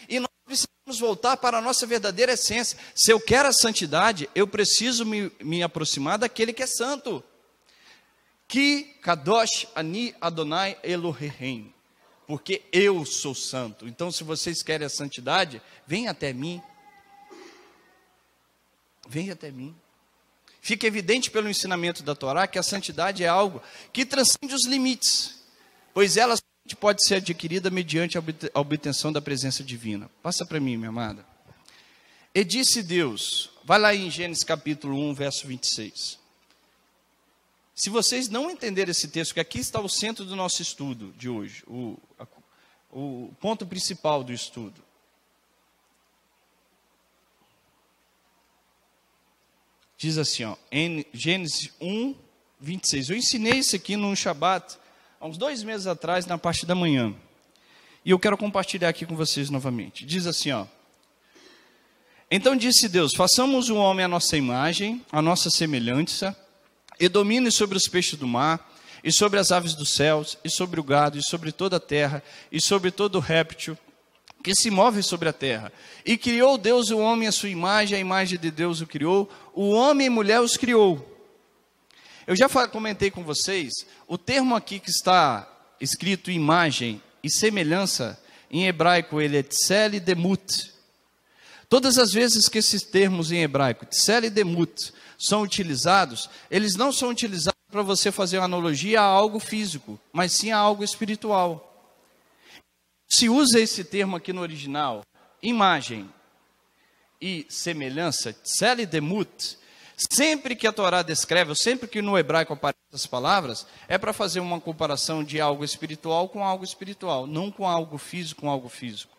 e nós precisamos voltar para a nossa verdadeira essência. Se eu quero a santidade, eu preciso me aproximar daquele que é santo. Que Kadosh Ani Adonai Elohim, porque eu sou santo. Então, se vocês querem a santidade, vem até mim. Vem até mim. Fica evidente pelo ensinamento da Torá que a santidade é algo que transcende os limites, pois ela pode ser adquirida mediante a obtenção da presença divina. Passa para mim, minha amada. E disse Deus, vai lá em Gênesis capítulo 1, verso 26. Se vocês não entenderem esse texto, que aqui está o centro do nosso estudo de hoje, o ponto principal do estudo. Diz assim, em Gênesis 1, 26. Eu ensinei isso aqui num Shabat, há uns 2 meses atrás, na parte da manhã. E eu quero compartilhar aqui com vocês novamente. Diz assim, então disse Deus, façamos o homem à nossa imagem, à nossa semelhança, e domine sobre os peixes do mar, e sobre as aves dos céus, e sobre o gado, e sobre toda a terra, e sobre todo réptil que se move sobre a terra. E criou Deus o homem à sua imagem, a imagem de Deus o criou, o homem e mulher os criou. Eu já comentei com vocês, o termo aqui que está escrito imagem e semelhança, em hebraico ele é tsel e demut. Todas as vezes que esses termos em hebraico, tsel e demut, são utilizados, eles não são utilizados para você fazer uma analogia a algo físico, mas sim a algo espiritual. Se usa esse termo aqui no original, imagem e semelhança, tsel e demut, sempre que a Torá descreve, ou sempre que no hebraico aparecem as palavras, é para fazer uma comparação de algo espiritual com algo espiritual, não com algo físico com algo físico.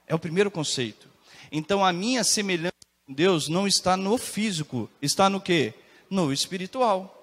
É o primeiro conceito. Então a minha semelhança com Deus não está no físico, está no quê? No espiritual.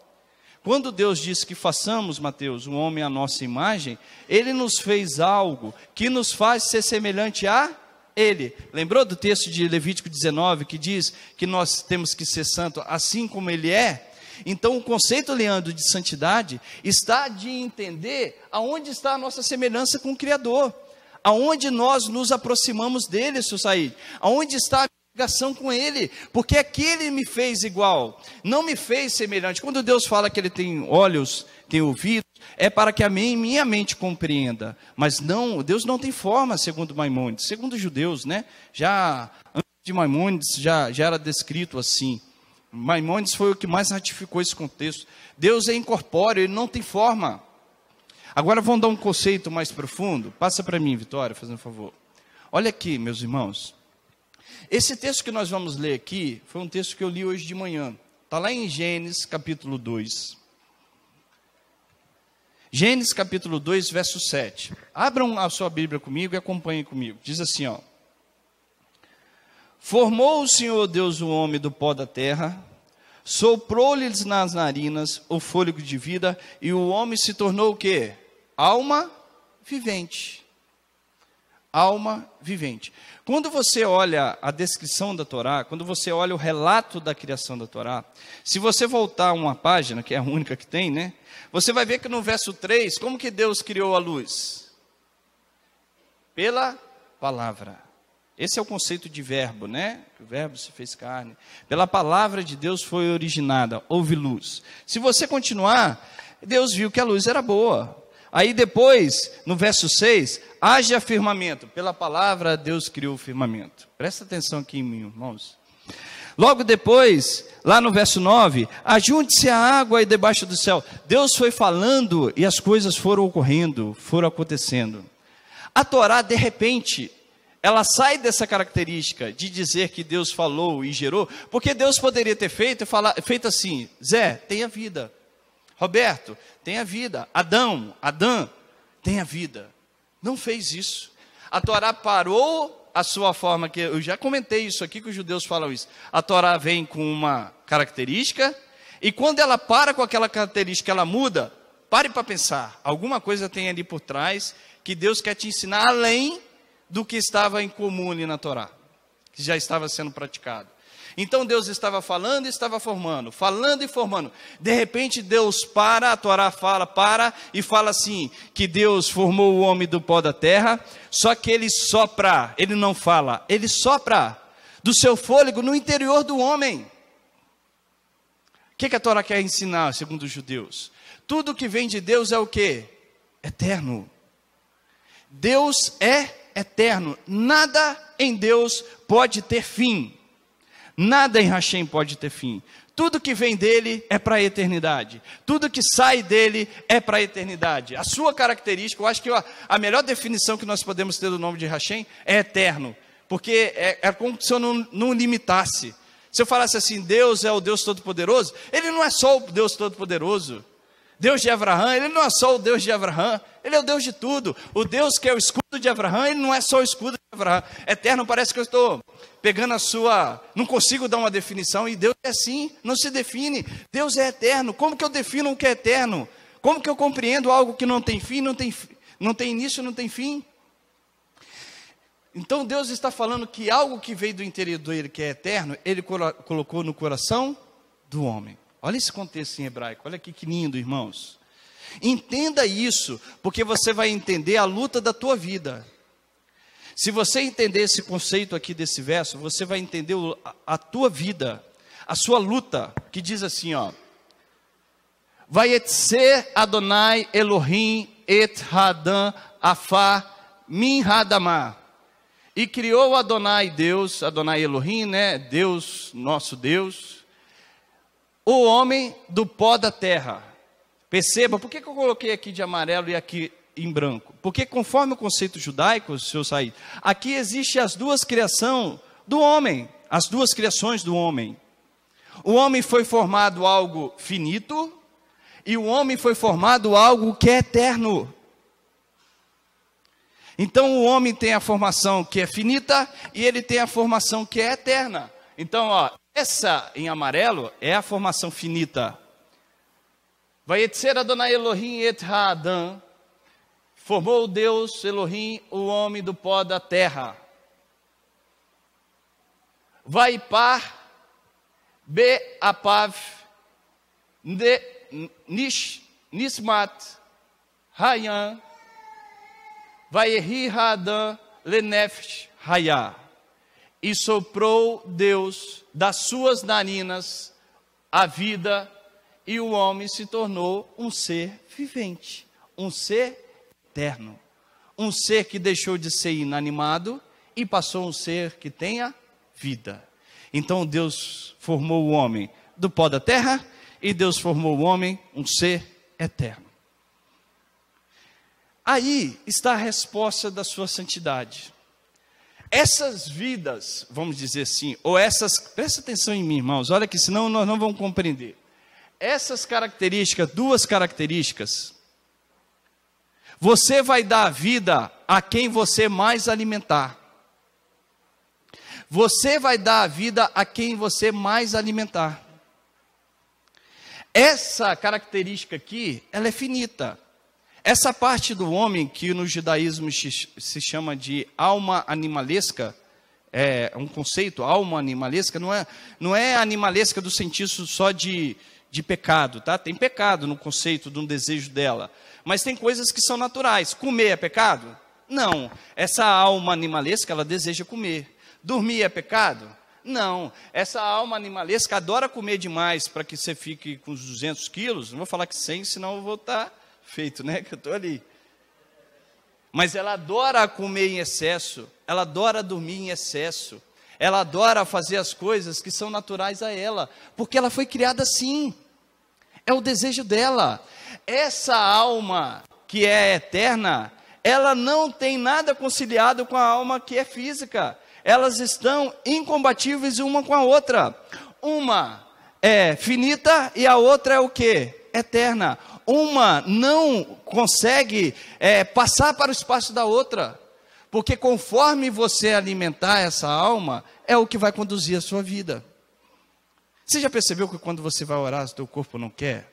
Quando Deus disse que façamos, Mateus, o homem à nossa imagem, Ele nos fez algo que nos faz ser semelhante a Ele. Lembrou do texto de Levítico 19, que diz que nós temos que ser santo assim como Ele é? Então o conceito, Leandro, de santidade está de entender aonde está a nossa semelhança com o Criador, aonde nós nos aproximamos dele, Sussaí, aonde está a ligação com ele, porque aquele me fez igual, não me fez semelhante. Quando Deus fala que ele tem olhos, tem ouvidos, é para que a minha mente compreenda, mas não, Deus não tem forma, segundo Maimônides, segundo os judeus, né? Já antes de Maimônides já era descrito assim. Maimônides foi o que mais ratificou esse contexto. Deus é incorpóreo, ele não tem forma. Agora vamos dar um conceito mais profundo. Passa para mim, Vitória, fazendo um favor. Olha aqui, meus irmãos. Esse texto que nós vamos ler aqui, foi um texto que eu li hoje de manhã. Está lá em Gênesis capítulo 2. Gênesis capítulo 2, verso 7. Abram a sua Bíblia comigo e acompanhem comigo. Diz assim, Formou o Senhor Deus o homem do pó da terra, soprou-lhes nas narinas o fôlego de vida, e o homem se tornou o quê? Alma vivente. Alma vivente. Quando você olha a descrição da Torá, quando você olha o relato da criação da Torá, se você voltar uma página, que é a única que tem, né? Você vai ver que no verso 3, como que Deus criou a luz? Pela palavra. Esse é o conceito de verbo, né? O verbo se fez carne. Pela palavra de Deus foi originada, houve luz. Se você continuar, Deus viu que a luz era boa. Aí depois, no verso 6, haja firmamento. Pela palavra, Deus criou o firmamento. Presta atenção aqui em mim, irmãos. Logo depois, lá no verso 9, ajunte-se a água e debaixo do céu. Deus foi falando e as coisas foram ocorrendo, foram acontecendo. A Torá, de repente, ela sai dessa característica de dizer que Deus falou e gerou, porque Deus poderia ter feito assim: Zé, tenha vida. Roberto, tenha vida. Adão, tenha vida. Não fez isso. A Torá parou a sua forma, que eu já comentei isso aqui, que os judeus falam isso. A Torá vem com uma característica, e quando ela para com aquela característica, ela muda. Pare para pensar, alguma coisa tem ali por trás, que Deus quer te ensinar além do que estava em comum ali na Torá, que já estava sendo praticado. Então Deus estava falando e estava formando, falando e formando. De repente Deus para, a Torá para e fala assim, que Deus formou o homem do pó da terra, só que ele sopra, ele não fala, ele sopra do seu fôlego no interior do homem. O que a Torá quer ensinar, segundo os judeus? Tudo que vem de Deus é o quê? Eterno. Deus é eterno. Nada em Deus pode ter fim. Nada em Hashem pode ter fim. Tudo que vem dele é para a eternidade. Tudo que sai dele é para a eternidade. A sua característica, eu acho que a melhor definição que nós podemos ter do nome de Hashem é eterno. Porque é como se eu não limitasse. Se eu falasse assim, Deus é o Deus Todo-Poderoso, ele não é só o Deus Todo-Poderoso. Deus de Abraão, ele não é só o Deus de Abraão, ele é o Deus de tudo. O Deus que é o escudo de Abraão, ele não é só o escudo de Abraão. Eterno, parece que eu estou pegando não consigo dar uma definição, e Deus é assim, não se define. Deus é eterno. Como que eu defino o que é eterno? Como que eu compreendo algo que não tem fim, não tem início, não tem fim? Então Deus está falando que algo que veio do interior dele, que é eterno, ele colocou no coração do homem. Olha esse contexto em hebraico, olha aqui que lindo, irmãos. Entenda isso, porque você vai entender a luta da tua vida. Se você entender esse conceito aqui desse verso, você vai entender a tua vida, a sua luta, que diz assim, ó. Vayetze Adonai Elohim et Hadam Afá min Hadamah. E criou Adonai Deus, Adonai Elohim, né? Deus, nosso Deus, o homem do pó da terra. Perceba, por que eu coloquei aqui de amarelo e aqui em branco? Porque conforme o conceito judaico, seu Said, aqui existe as duas criações do homem, as duas criações do homem. O homem foi formado algo finito, e o homem foi formado algo que é eterno. Então o homem tem a formação que é finita, e ele tem a formação que é eterna. Então, ó, essa em amarelo é a formação finita. Vayetzer Adonai Elohim et Hadam. Formou Deus, Elohim, o homem do pó da terra. Vaipar be apav nismat hayan. Vayehi Hadam lenefesh hayah. E soprou Deus das suas narinas a vida, e o homem se tornou um ser vivente, um ser eterno, um ser que deixou de ser inanimado e passou a um ser que tenha vida. Então Deus formou o homem do pó da terra, e Deus formou o homem um ser eterno. Aí está a resposta da sua santidade. Essas vidas, vamos dizer assim, ou essas, presta atenção em mim, irmãos, olha que senão nós não vamos compreender. Essas características, duas características, você vai dar vida a quem você mais alimentar. Você vai dar a vida a quem você mais alimentar. essa característica aqui, ela é finita. Essa parte do homem, que no judaísmo se chama de alma animalesca, é um conceito, alma animalesca, não é animalesca do sentido só de pecado, tá? Tem pecado no conceito de um desejo dela, mas tem coisas que são naturais. Comer é pecado? Não. Essa alma animalesca, ela deseja comer. Dormir é pecado? Não. Essa alma animalesca adora comer demais para que você fique com os 200 quilos. Não vou falar que 100, senão eu vou estar feito, né? Que eu estou ali. Mas ela adora comer em excesso. Ela adora dormir em excesso. Ela adora fazer as coisas que são naturais a ela. Porque ela foi criada assim. É o desejo dela. Essa alma que é eterna, ela não tem nada conciliado com a alma que é física. Elas estão incompatíveis uma com a outra. Uma é finita e a outra é o quê? Eterna. Uma não consegue passar para o espaço da outra. Porque conforme você alimentar essa alma, é o que vai conduzir a sua vida. Você já percebeu que quando você vai orar, o teu corpo não quer?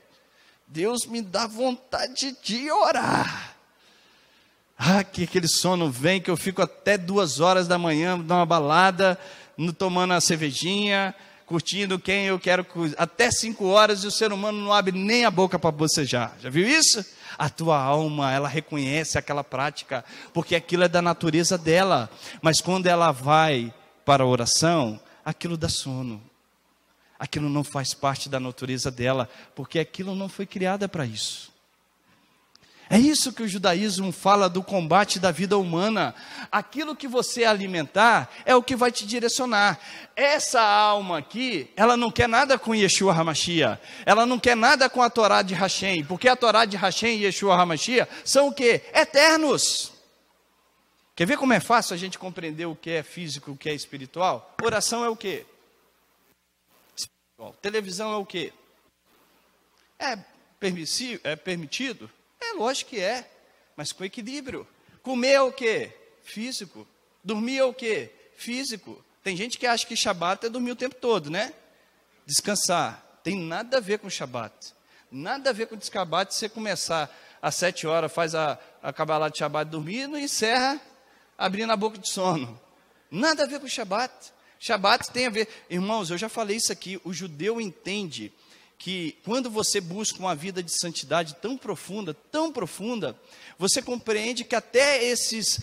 Deus me dá vontade de orar. Que aquele sono vem, que eu fico até 2 horas da manhã, numa balada, tomando a cervejinha, curtindo quem eu quero, até 5 horas, e o ser humano não abre nem a boca para bocejar. Já viu isso? A tua alma, ela reconhece aquela prática, porque aquilo é da natureza dela. Mas quando ela vai para a oração, aquilo dá sono. Aquilo não faz parte da natureza dela, porque aquilo não foi criada para isso. É isso que o judaísmo fala do combate da vida humana. Aquilo que você alimentar é o que vai te direcionar. Essa alma aqui, ela não quer nada com Yeshua HaMashiach. Ela não quer nada com a Torá de Hashem. Porque a Torá de Hashem e Yeshua HaMashiach são o quê? Eternos. Quer ver como é fácil a gente compreender o que é físico e o que é espiritual? Oração é o quê? Espiritual. Televisão é o quê? É permitido? Lógico que é, mas com equilíbrio. Comer é o quê? Físico. Dormir é o quê? Físico. Tem gente que acha que Shabat é dormir o tempo todo, né? Descansar. Tem nada a ver com Shabat. Nada a ver com Shabat. Você começar às 7 horas, faz a Kabbalah de Shabat dormindo e encerra abrindo a boca de sono. Nada a ver com Shabat. Shabat tem a ver... Irmãos, eu já falei isso aqui. O judeu entende que quando você busca uma vida de santidade tão profunda, você compreende que até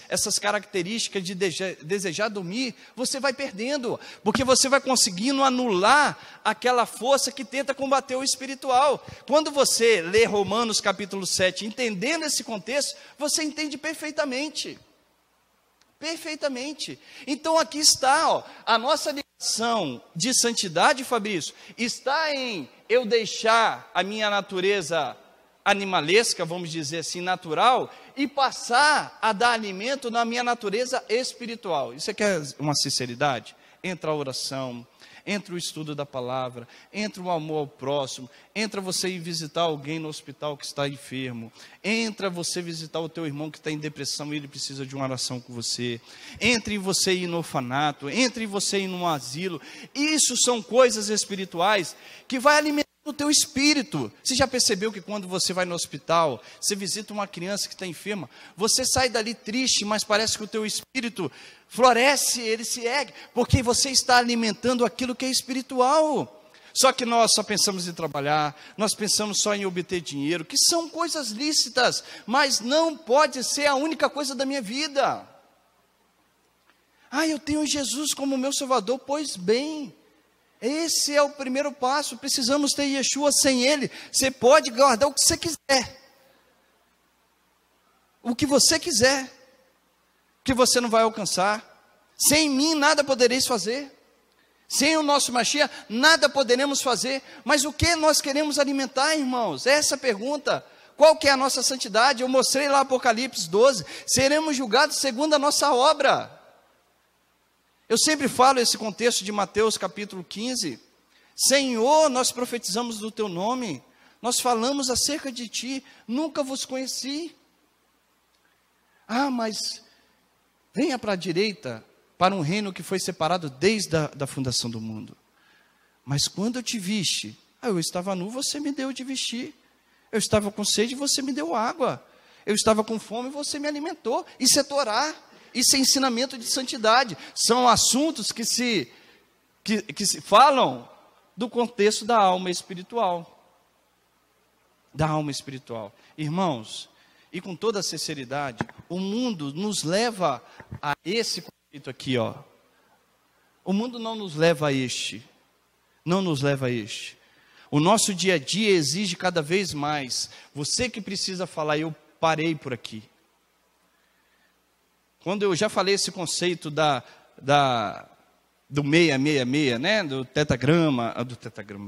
essas características de desejar dormir, você vai perdendo, porque você vai conseguindo anular aquela força que tenta combater o espiritual. Quando você lê Romanos capítulo 7, entendendo esse contexto, você entende perfeitamente. Perfeitamente. Então aqui está, a nossa ligação de santidade, Fabrício, está em eu deixar a minha natureza animalesca, vamos dizer assim, natural, e passar a dar alimento na minha natureza espiritual. Isso aqui é uma sinceridade? Entra a oração, entra o estudo da palavra, entra o amor ao próximo, entra você ir visitar alguém no hospital que está enfermo, entra você visitar o teu irmão que está em depressão e ele precisa de uma oração com você, entre você ir no orfanato, entre você ir no asilo. Isso são coisas espirituais que vai alimentar o teu espírito. Você já percebeu que quando você vai no hospital, você visita uma criança que está enferma, você sai dali triste, mas parece que o teu espírito floresce, ele se ergue, porque você está alimentando aquilo que é espiritual. Só que nós só pensamos em trabalhar, nós pensamos só em obter dinheiro, que são coisas lícitas, mas não pode ser a única coisa da minha vida. Eu tenho Jesus como meu Salvador. Pois bem, esse é o primeiro passo. Precisamos ter Yeshua. Sem Ele, você pode guardar o que você quiser. O que você quiser, que você não vai alcançar. Sem mim nada podereis fazer. Sem o nosso Mashiach nada poderemos fazer. Mas o que nós queremos alimentar, irmãos? Essa pergunta. Qual que é a nossa santidade? Eu mostrei lá Apocalipse 12. Seremos julgados segundo a nossa obra. Eu sempre falo esse contexto de Mateus capítulo 15. Senhor, nós profetizamos no teu nome. Nós falamos acerca de ti. Nunca vos conheci. Mas venha para a direita, para um reino que foi separado desde a fundação do mundo. Mas quando eu te viste, Eu estava nu, você me deu de vestir. Eu estava com sede, você me deu água. Eu estava com fome, você me alimentou. Isso é Torá, isso é ensinamento de santidade. São assuntos que se falam do contexto da alma espiritual. Da alma espiritual. Irmãos, e com toda a sinceridade, o mundo nos leva a esse conceito aqui, ó. O mundo não nos leva a este. Não nos leva a este. O nosso dia a dia exige cada vez mais. Você que precisa falar, eu parei por aqui. Quando eu já falei esse conceito do 666, né? Do tetagrama,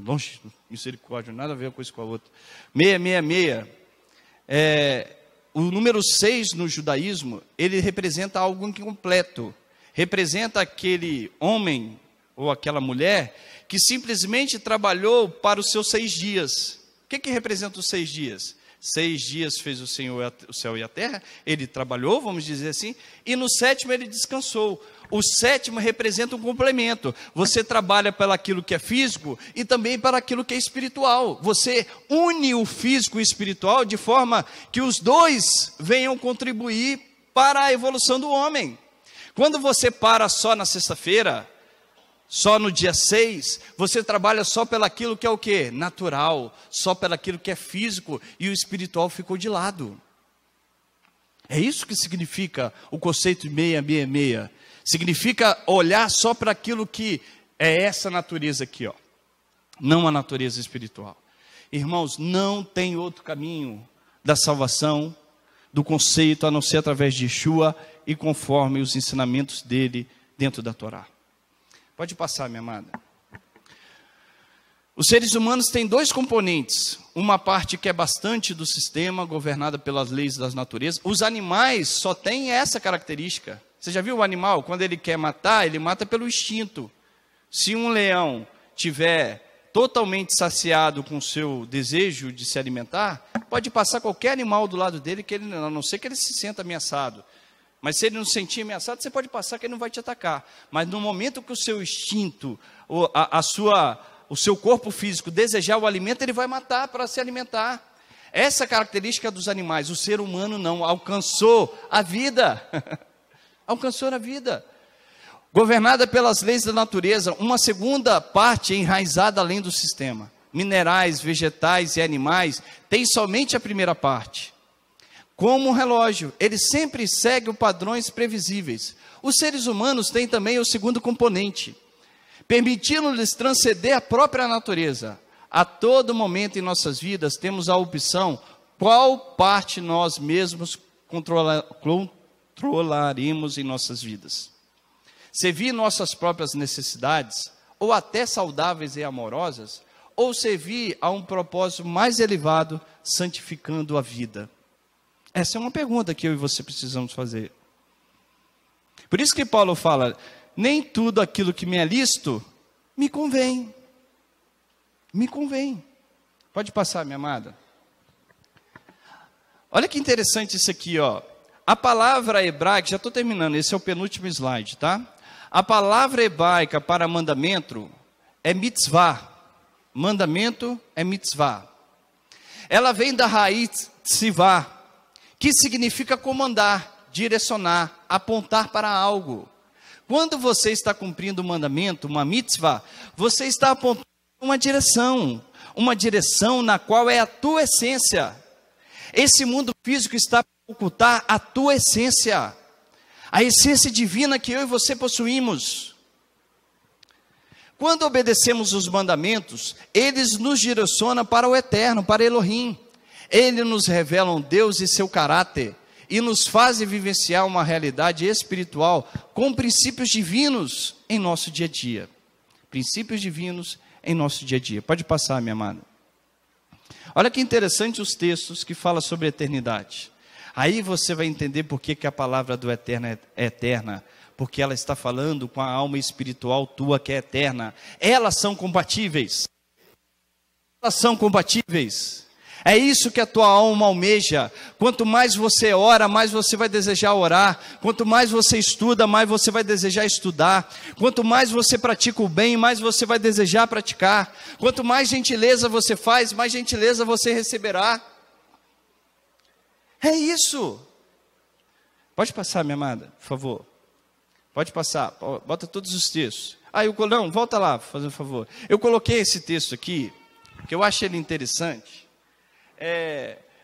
longe, misericórdia, nada a ver uma coisa com a outra. 666, o número 6 no judaísmo, ele representa algo incompleto. Representa aquele homem ou aquela mulher que simplesmente trabalhou para os seus 6 dias. O que representa os 6 dias? 6 dias fez o Senhor o céu e a terra, ele trabalhou, vamos dizer assim, e no 7º ele descansou. O 7º representa um complemento. Você trabalha para aquilo que é físico e também para aquilo que é espiritual. Você une o físico e o espiritual de forma que os dois venham contribuir para a evolução do homem. Quando você para só na sexta-feira, só no dia 6, você trabalha só pelaquilo que é o quê? Natural, só pelaquilo que é físico, e o espiritual ficou de lado. É isso que significa o conceito de 666. Significa olhar só para aquilo que é essa natureza aqui, ó. Não a natureza espiritual. Irmãos, não tem outro caminho da salvação, do conceito, a não ser através de Yeshua e conforme os ensinamentos dele dentro da Torá. Pode passar, minha amada. Os seres humanos têm 2 componentes. Uma parte que é bastante do sistema, governada pelas leis das naturezas. Os animais só têm essa característica. Você já viu o animal? Quando ele quer matar, ele mata pelo instinto. Se um leão tiver totalmente saciado com o seu desejo de se alimentar, pode passar qualquer animal do lado dele, que ele, a não ser que ele se sinta ameaçado. Mas se ele não se sentir ameaçado, você pode passar que ele não vai te atacar. Mas no momento que o seu instinto, o seu corpo físico desejar o alimento, ele vai matar para se alimentar. Essa característica dos animais. O ser humano não, alcançou a vida. Alcançou a vida. Governada pelas leis da natureza, uma segunda parte enraizada além do sistema. Minerais, vegetais e animais têm somente a primeira parte. Como um relógio, ele sempre segue padrões previsíveis. Os seres humanos têm também o segundo componente, permitindo-lhes transcender a própria natureza. A todo momento em nossas vidas temos a opção qual parte nós mesmos controlaremos em nossas vidas. Servir nossas próprias necessidades, ou até saudáveis e amorosas, ou servir a um propósito mais elevado, santificando a vida. Essa é uma pergunta que eu e você precisamos fazer. Por isso que Paulo fala, nem tudo aquilo que me é lícito me convém. Me convém. Pode passar, minha amada. Olha que interessante isso aqui, ó. A palavra hebraica, já estou terminando, esse é o penúltimo slide, tá? A palavra hebraica para mandamento é mitzvah. Mandamento é mitzvah. Ela vem da raiz tzivah, que significa comandar, direcionar, apontar para algo. Quando você está cumprindo um mandamento, uma mitzvah, você está apontando uma direção na qual é a tua essência. Esse mundo físico está para ocultar a tua essência, a essência divina que eu e você possuímos. Quando obedecemos os mandamentos, eles nos direcionam para o eterno, para Elohim. Eles nos revelam Deus e seu caráter, e nos fazem vivenciar uma realidade espiritual com princípios divinos em nosso dia a dia. Princípios divinos em nosso dia a dia. Pode passar, minha amada. Olha que interessante os textos que falam sobre a eternidade. Aí você vai entender por que a palavra do eterno é eterna. Porque ela está falando com a alma espiritual tua que é eterna. Elas são compatíveis. Elas são compatíveis. É isso que a tua alma almeja. Quanto mais você ora, mais você vai desejar orar. Quanto mais você estuda, mais você vai desejar estudar. Quanto mais você pratica o bem, mais você vai desejar praticar. Quanto mais gentileza você faz, mais gentileza você receberá. É isso. Pode passar, minha amada, por favor. Pode passar, bota todos os textos. Não, volta lá, fazendo um favor. Eu coloquei esse texto aqui, porque eu acho ele interessante.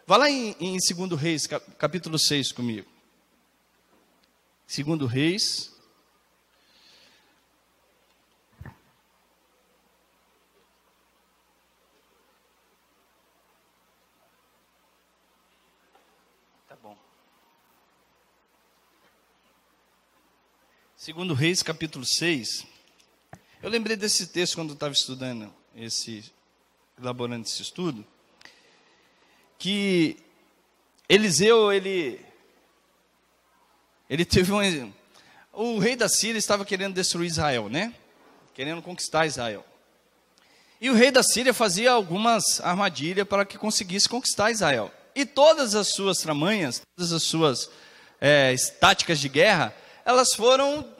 Vá lá em 2 Reis, capítulo 6 comigo. 2 Reis. Tá bom. 2 Reis, capítulo 6. Eu lembrei desse texto quando eu estava estudando, elaborando esse estudo, que Eliseu, ele teve o rei da Síria estava querendo destruir Israel, né? Querendo conquistar Israel. E o rei da Síria fazia algumas armadilhas para que conseguisse conquistar Israel. E todas as suas tramanhas, todas as suas táticas de guerra, elas foram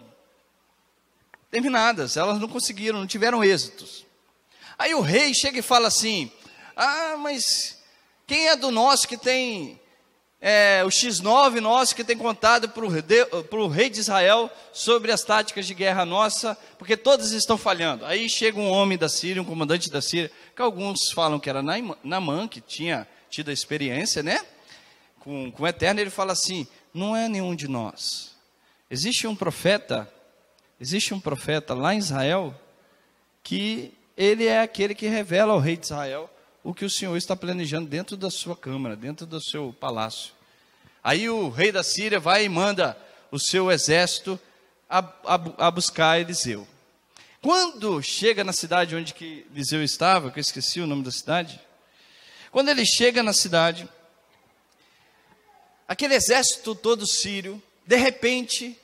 terminadas, elas não conseguiram, não tiveram êxitos. Aí o rei chega e fala assim: mas quem é do nosso que tem, o X9 nosso que tem contado para o rei de Israel sobre as táticas de guerra nossa, porque todas estão falhando. Aí chega um homem da Síria, um comandante da Síria, que alguns falam que era Naamã, que tinha tido a experiência, né, com o Eterno. Ele fala assim: não é nenhum de nós. Existe um profeta lá em Israel, que ele é aquele que revela ao rei de Israel o que o Senhor está planejando dentro da sua câmara, dentro do seu palácio. Aí o rei da Síria vai e manda o seu exército a buscar Eliseu. Quando chega na cidade onde que Eliseu estava, que eu esqueci o nome da cidade, quando ele chega na cidade, aquele exército todo sírio, de repente,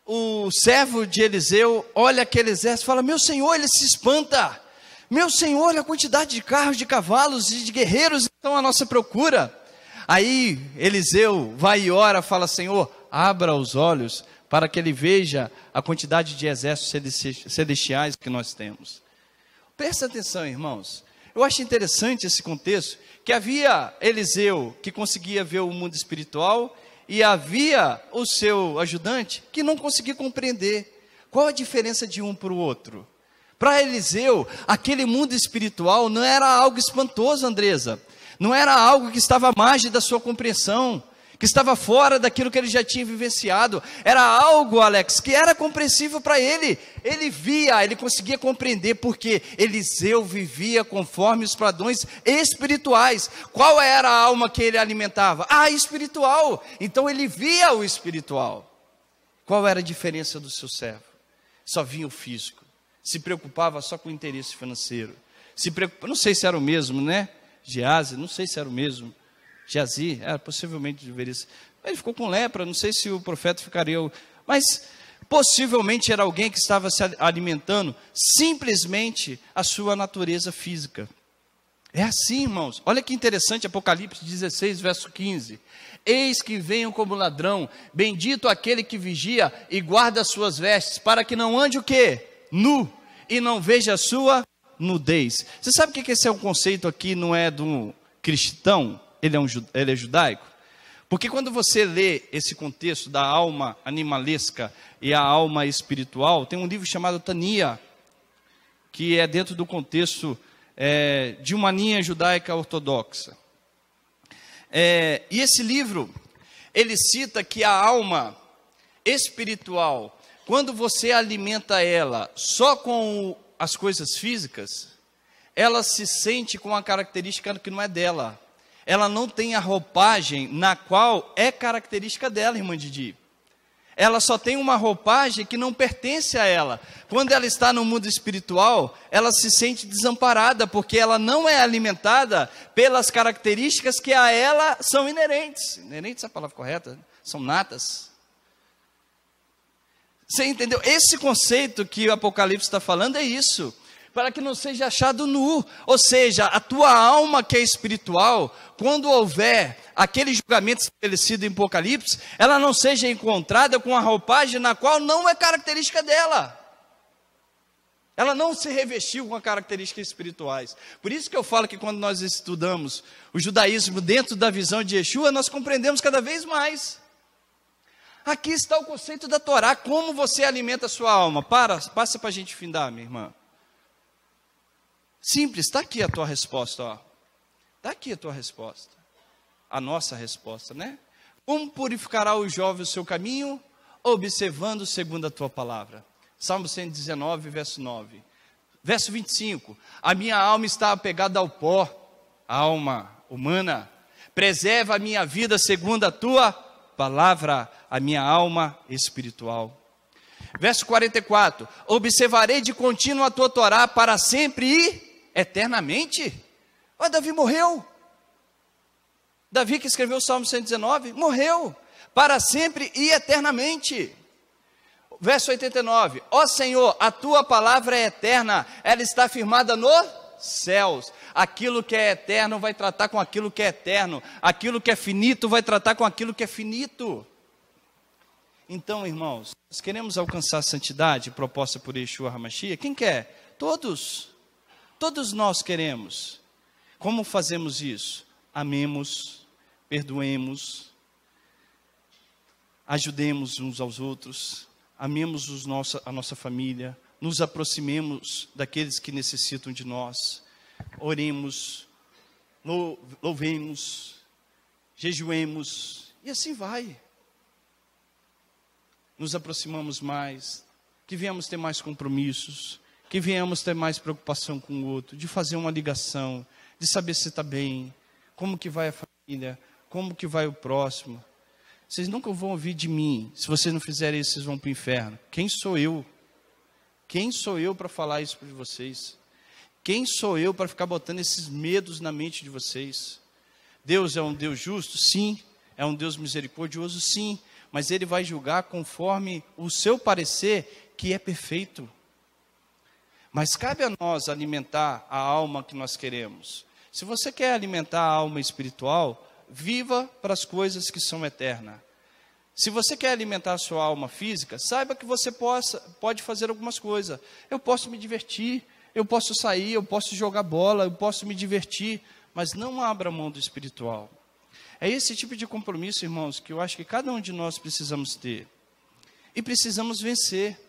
o servo de Eliseu olha aquele exército e fala: meu senhor, ele se espanta. Meu senhor, olha a quantidade de carros, de cavalos e de guerreiros estão à nossa procura. Aí Eliseu vai e ora, fala: Senhor, abra os olhos para que ele veja a quantidade de exércitos celestiais que nós temos. Presta atenção, irmãos. Eu acho interessante esse contexto, que havia Eliseu que conseguia ver o mundo espiritual, e havia o seu ajudante que não conseguia compreender. Qual a diferença de um para o outro? Para Eliseu, aquele mundo espiritual não era algo espantoso, Andresa. Não era algo que estava à margem da sua compreensão, que estava fora daquilo que ele já tinha vivenciado. Era algo, Alex, que era compreensível para ele. Ele via, ele conseguia compreender, porque Eliseu vivia conforme os padrões espirituais. Qual era a alma que ele alimentava? A espiritual. Então ele via o espiritual. Qual era a diferença do seu servo? Só via o físico. Se preocupava só com o interesse financeiro. Não sei se era o mesmo, né? Geazi, não sei se era o mesmo. Geazi, possivelmente deveria ser. Ele ficou com lepra, não sei se o profeta ficaria. Mas possivelmente era alguém que estava se alimentando simplesmente a sua natureza física. É assim, irmãos. Olha que interessante, Apocalipse 16, verso 15. Eis que venho como ladrão, bendito aquele que vigia e guarda as suas vestes, para que não ande o quê? Nu, e não veja a sua nudez. Você sabe que esse é um conceito aqui, não é do cristão, ele é judaico? Porque quando você lê esse contexto da alma animalesca e a alma espiritual, tem um livro chamado Tania, que é dentro do contexto de uma linha judaica ortodoxa. E esse livro, ele cita que a alma espiritual, quando você alimenta ela só com as coisas físicas, ela se sente com uma característica que não é dela. Ela não tem a roupagem na qual é característica dela, irmã Didi. Ela só tem uma roupagem que não pertence a ela. Quando ela está no mundo espiritual, ela se sente desamparada, porque ela não é alimentada pelas características que a ela são inerentes. Inerentes é a palavra correta? São natas. Você entendeu? Esse conceito que o Apocalipse está falando é isso. para que não seja achado nu. Ou seja, a tua alma que é espiritual, quando houver aquele julgamento estabelecido em Apocalipse, ela não seja encontrada com a roupagem na qual não é característica dela. Ela não se revestiu com características espirituais. Por isso que eu falo que quando nós estudamos o judaísmo dentro da visão de Yeshua, nós compreendemos cada vez mais. Aqui está o conceito da Torá, como você alimenta a sua alma. Passa para a gente findar, minha irmã. Simples, está aqui a tua resposta. Está aqui a tua resposta. A nossa resposta, né? Como purificará o jovem o seu caminho? Observando segundo a tua palavra. Salmo 119, verso 9. Verso 25. A minha alma está apegada ao pó, a alma humana. Preserva a minha vida segundo a tua palavra, a minha alma espiritual. Verso 44. Observarei de contínuo a tua Torá para sempre e eternamente. Davi morreu. Davi que escreveu o Salmo 119, morreu. Para sempre e eternamente. Verso 89, ó Senhor, a tua palavra é eterna, ela está firmada nos céus. Aquilo que é eterno vai tratar com aquilo que é eterno, aquilo que é finito vai tratar com aquilo que é finito. Então, irmãos, nós queremos alcançar a santidade proposta por Yeshua HaMashiach? Quem quer? Todos nós queremos. Como fazemos isso? Amemos, perdoemos, ajudemos uns aos outros, amemos a nossa família, nos aproximemos daqueles que necessitam de nós, oremos, louvemos, jejuemos, e assim vai. Nos aproximamos mais, que venhamos ter mais compromissos, que venhamos ter mais preocupação com o outro, de fazer uma ligação, de saber se está bem, como que vai a família, como que vai o próximo. Vocês nunca vão ouvir de mim. Se vocês não fizerem isso, vocês vão para o inferno. Quem sou eu? Quem sou eu para falar isso para vocês? Quem sou eu para ficar botando esses medos na mente de vocês? Deus é um Deus justo? Sim. É um Deus misericordioso? Sim. Mas Ele vai julgar conforme o seu parecer, que é perfeito. Mas cabe a nós alimentar a alma que nós queremos. Se você quer alimentar a alma espiritual, viva para as coisas que são eternas. Se você quer alimentar a sua alma física, saiba que você pode fazer algumas coisas. Eu posso me divertir, eu posso sair, eu posso jogar bola, eu posso me divertir, mas não abra mão do espiritual. É esse tipo de compromisso, irmãos, que eu acho que cada um de nós precisamos ter. E precisamos vencer,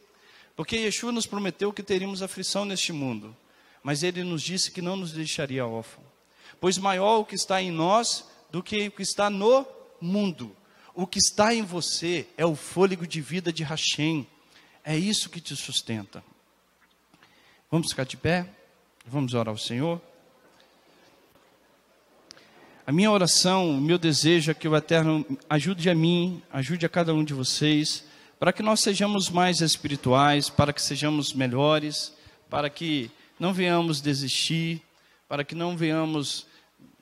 porque Yeshua nos prometeu que teríamos aflição neste mundo, mas Ele nos disse que não nos deixaria órfãos. Pois maior o que está em nós do que o que está no mundo. O que está em você é o fôlego de vida de Hashem. É isso que te sustenta. Vamos ficar de pé? Vamos orar ao Senhor? A minha oração, o meu desejo é que o Eterno ajude a mim, ajude a cada um de vocês, para que nós sejamos mais espirituais, para que sejamos melhores, para que não venhamos desistir, para que não venhamos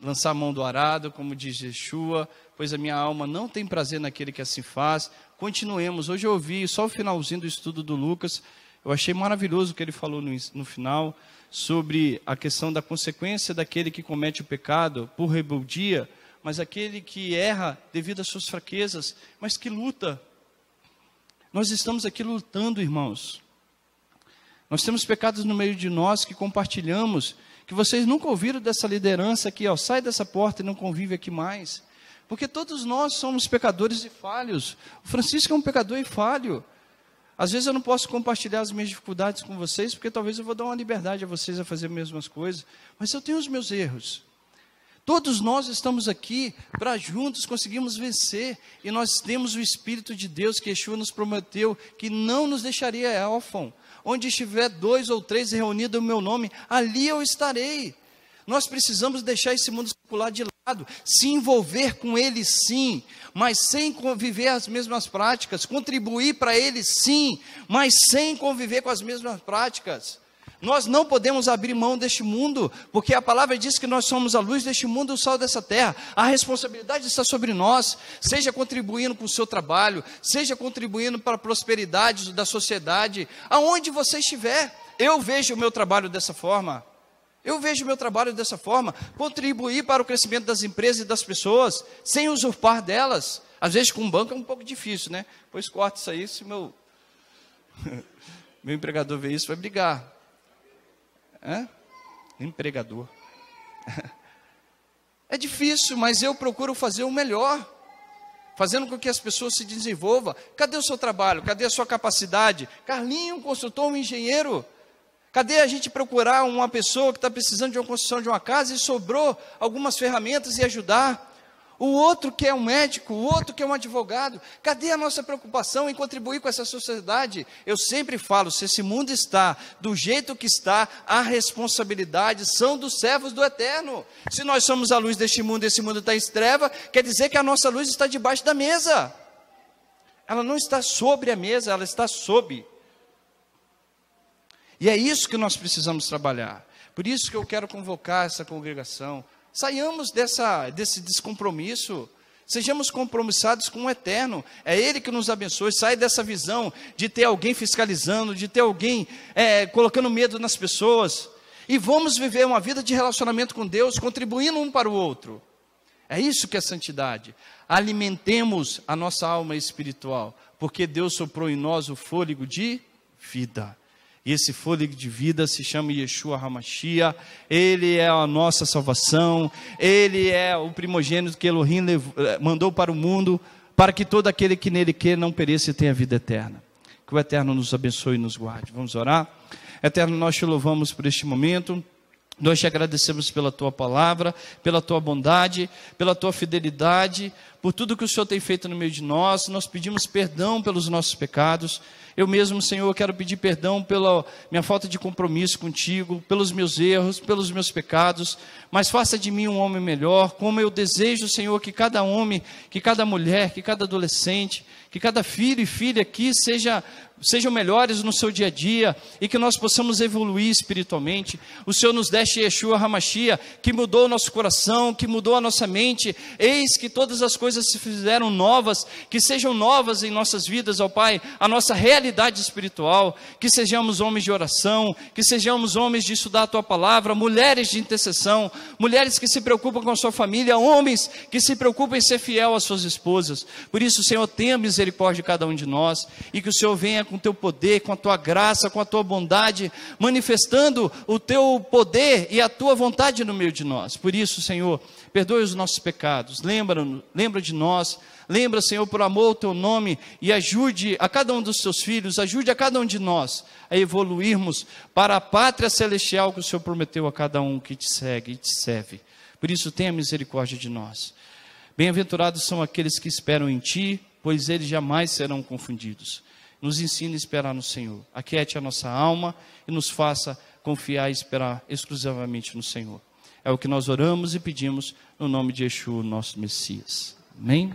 lançar a mão do arado, como diz Yeshua, pois a minha alma não tem prazer naquele que assim faz. Continuemos. Hoje eu ouvi só o finalzinho do estudo do Lucas, eu achei maravilhoso o que ele falou no final, sobre a questão da consequência daquele que comete o pecado por rebeldia, mas aquele que erra devido às suas fraquezas, mas que luta. Nós estamos aqui lutando, irmãos. Nós temos pecados no meio de nós que compartilhamos, que vocês nunca ouviram dessa liderança aqui, sai dessa porta e não convive aqui mais. Porque todos nós somos pecadores e falhos. O Francisco é um pecador e falho. Às vezes eu não posso compartilhar as minhas dificuldades com vocês, porque talvez eu vou dar uma liberdade a vocês a fazer as mesmas coisas. Mas eu tenho os meus erros. Todos nós estamos aqui para juntos conseguirmos vencer. E nós temos o Espírito de Deus que Yeshua nos prometeu, que não nos deixaria órfão. Onde estiver 2 ou 3 reunidos em meu nome, ali eu estarei. Nós precisamos deixar esse mundo secular de lado, se envolver com ele sim, mas sem conviver as mesmas práticas, contribuir para ele sim, mas sem conviver com as mesmas práticas. Nós não podemos abrir mão deste mundo, porque a palavra diz que nós somos a luz deste mundo e o sal dessa terra. A responsabilidade está sobre nós, seja contribuindo com o seu trabalho, seja contribuindo para a prosperidade da sociedade, aonde você estiver. Eu vejo o meu trabalho dessa forma. Contribuir para o crescimento das empresas e das pessoas, sem usurpar delas. Às vezes com um banco é um pouco difícil, né? Pois corta isso aí, se meu empregador ver isso, vai brigar. Empregador. É difícil, mas eu procuro fazer o melhor, fazendo com que as pessoas se desenvolvam. Cadê o seu trabalho? Cadê a sua capacidade? Carlinho, um construtor, um engenheiro. Cadê a gente procurar uma pessoa que está precisando de uma construção de uma casa e sobrou algumas ferramentas e ajudar? O outro que é um médico, o outro que é um advogado. Cadê a nossa preocupação em contribuir com essa sociedade? Eu sempre falo, se esse mundo está do jeito que está, a responsabilidade são dos servos do Eterno. Se nós somos a luz deste mundo e esse mundo está em treva, quer dizer que a nossa luz está debaixo da mesa. Ela não está sobre a mesa, ela está sob. E é isso que nós precisamos trabalhar. Por isso que eu quero convocar essa congregação. Saiamos desse descompromisso. Sejamos compromissados com o Eterno. É Ele que nos abençoe. Sai dessa visão de ter alguém fiscalizando, de ter alguém colocando medo nas pessoas. E vamos viver uma vida de relacionamento com Deus, contribuindo um para o outro. É isso que é santidade. Alimentemos a nossa alma espiritual, porque Deus soprou em nós o fôlego de vida. E esse fôlego de vida se chama Yeshua HaMashiach. Ele é a nossa salvação. Ele é o primogênito que Elohim mandou para o mundo, para que todo aquele que nele quer não pereça e tenha vida eterna. Que o Eterno nos abençoe e nos guarde. Vamos orar? Eterno, nós te louvamos por este momento. Nós te agradecemos pela tua palavra, pela tua bondade, pela tua fidelidade, por tudo que o Senhor tem feito no meio de nós. Nós pedimos perdão pelos nossos pecados. Eu mesmo, Senhor, quero pedir perdão pela minha falta de compromisso contigo, pelos meus erros, pelos meus pecados, mas faça de mim um homem melhor, como eu desejo, Senhor, que cada homem, que cada mulher, que cada adolescente, que cada filho e filha aqui sejam melhores no seu dia a dia, e que nós possamos evoluir espiritualmente. O Senhor nos deste Yeshua HaMashiach, que mudou o nosso coração, que mudou a nossa mente. Eis que todas as coisas se fizeram novas, que sejam novas em nossas vidas, ó Pai, a nossa realidade espiritual, que sejamos homens de oração, que sejamos homens de estudar a Tua Palavra, mulheres de intercessão, mulheres que se preocupam com a sua família, homens que se preocupam em ser fiel às suas esposas. Por isso, Senhor, tenha misericórdia de cada um de nós, e que o Senhor venha com o Teu poder, com a Tua graça, com a Tua bondade, manifestando o Teu poder e a Tua vontade no meio de nós. Por isso, Senhor, perdoe os nossos pecados, lembra de nós, lembra, Senhor, por amor ao Teu nome, e ajude a cada um dos Teus filhos, ajude a cada um de nós a evoluirmos para a pátria celestial que o Senhor prometeu a cada um que te segue e te serve. Por isso, tenha misericórdia de nós. Bem-aventurados são aqueles que esperam em Ti, pois eles jamais serão confundidos. Nos ensine a esperar no Senhor. Aquiete a nossa alma e nos faça confiar e esperar exclusivamente no Senhor. É o que nós oramos e pedimos no nome de Yeshua, nosso Messias. Amém?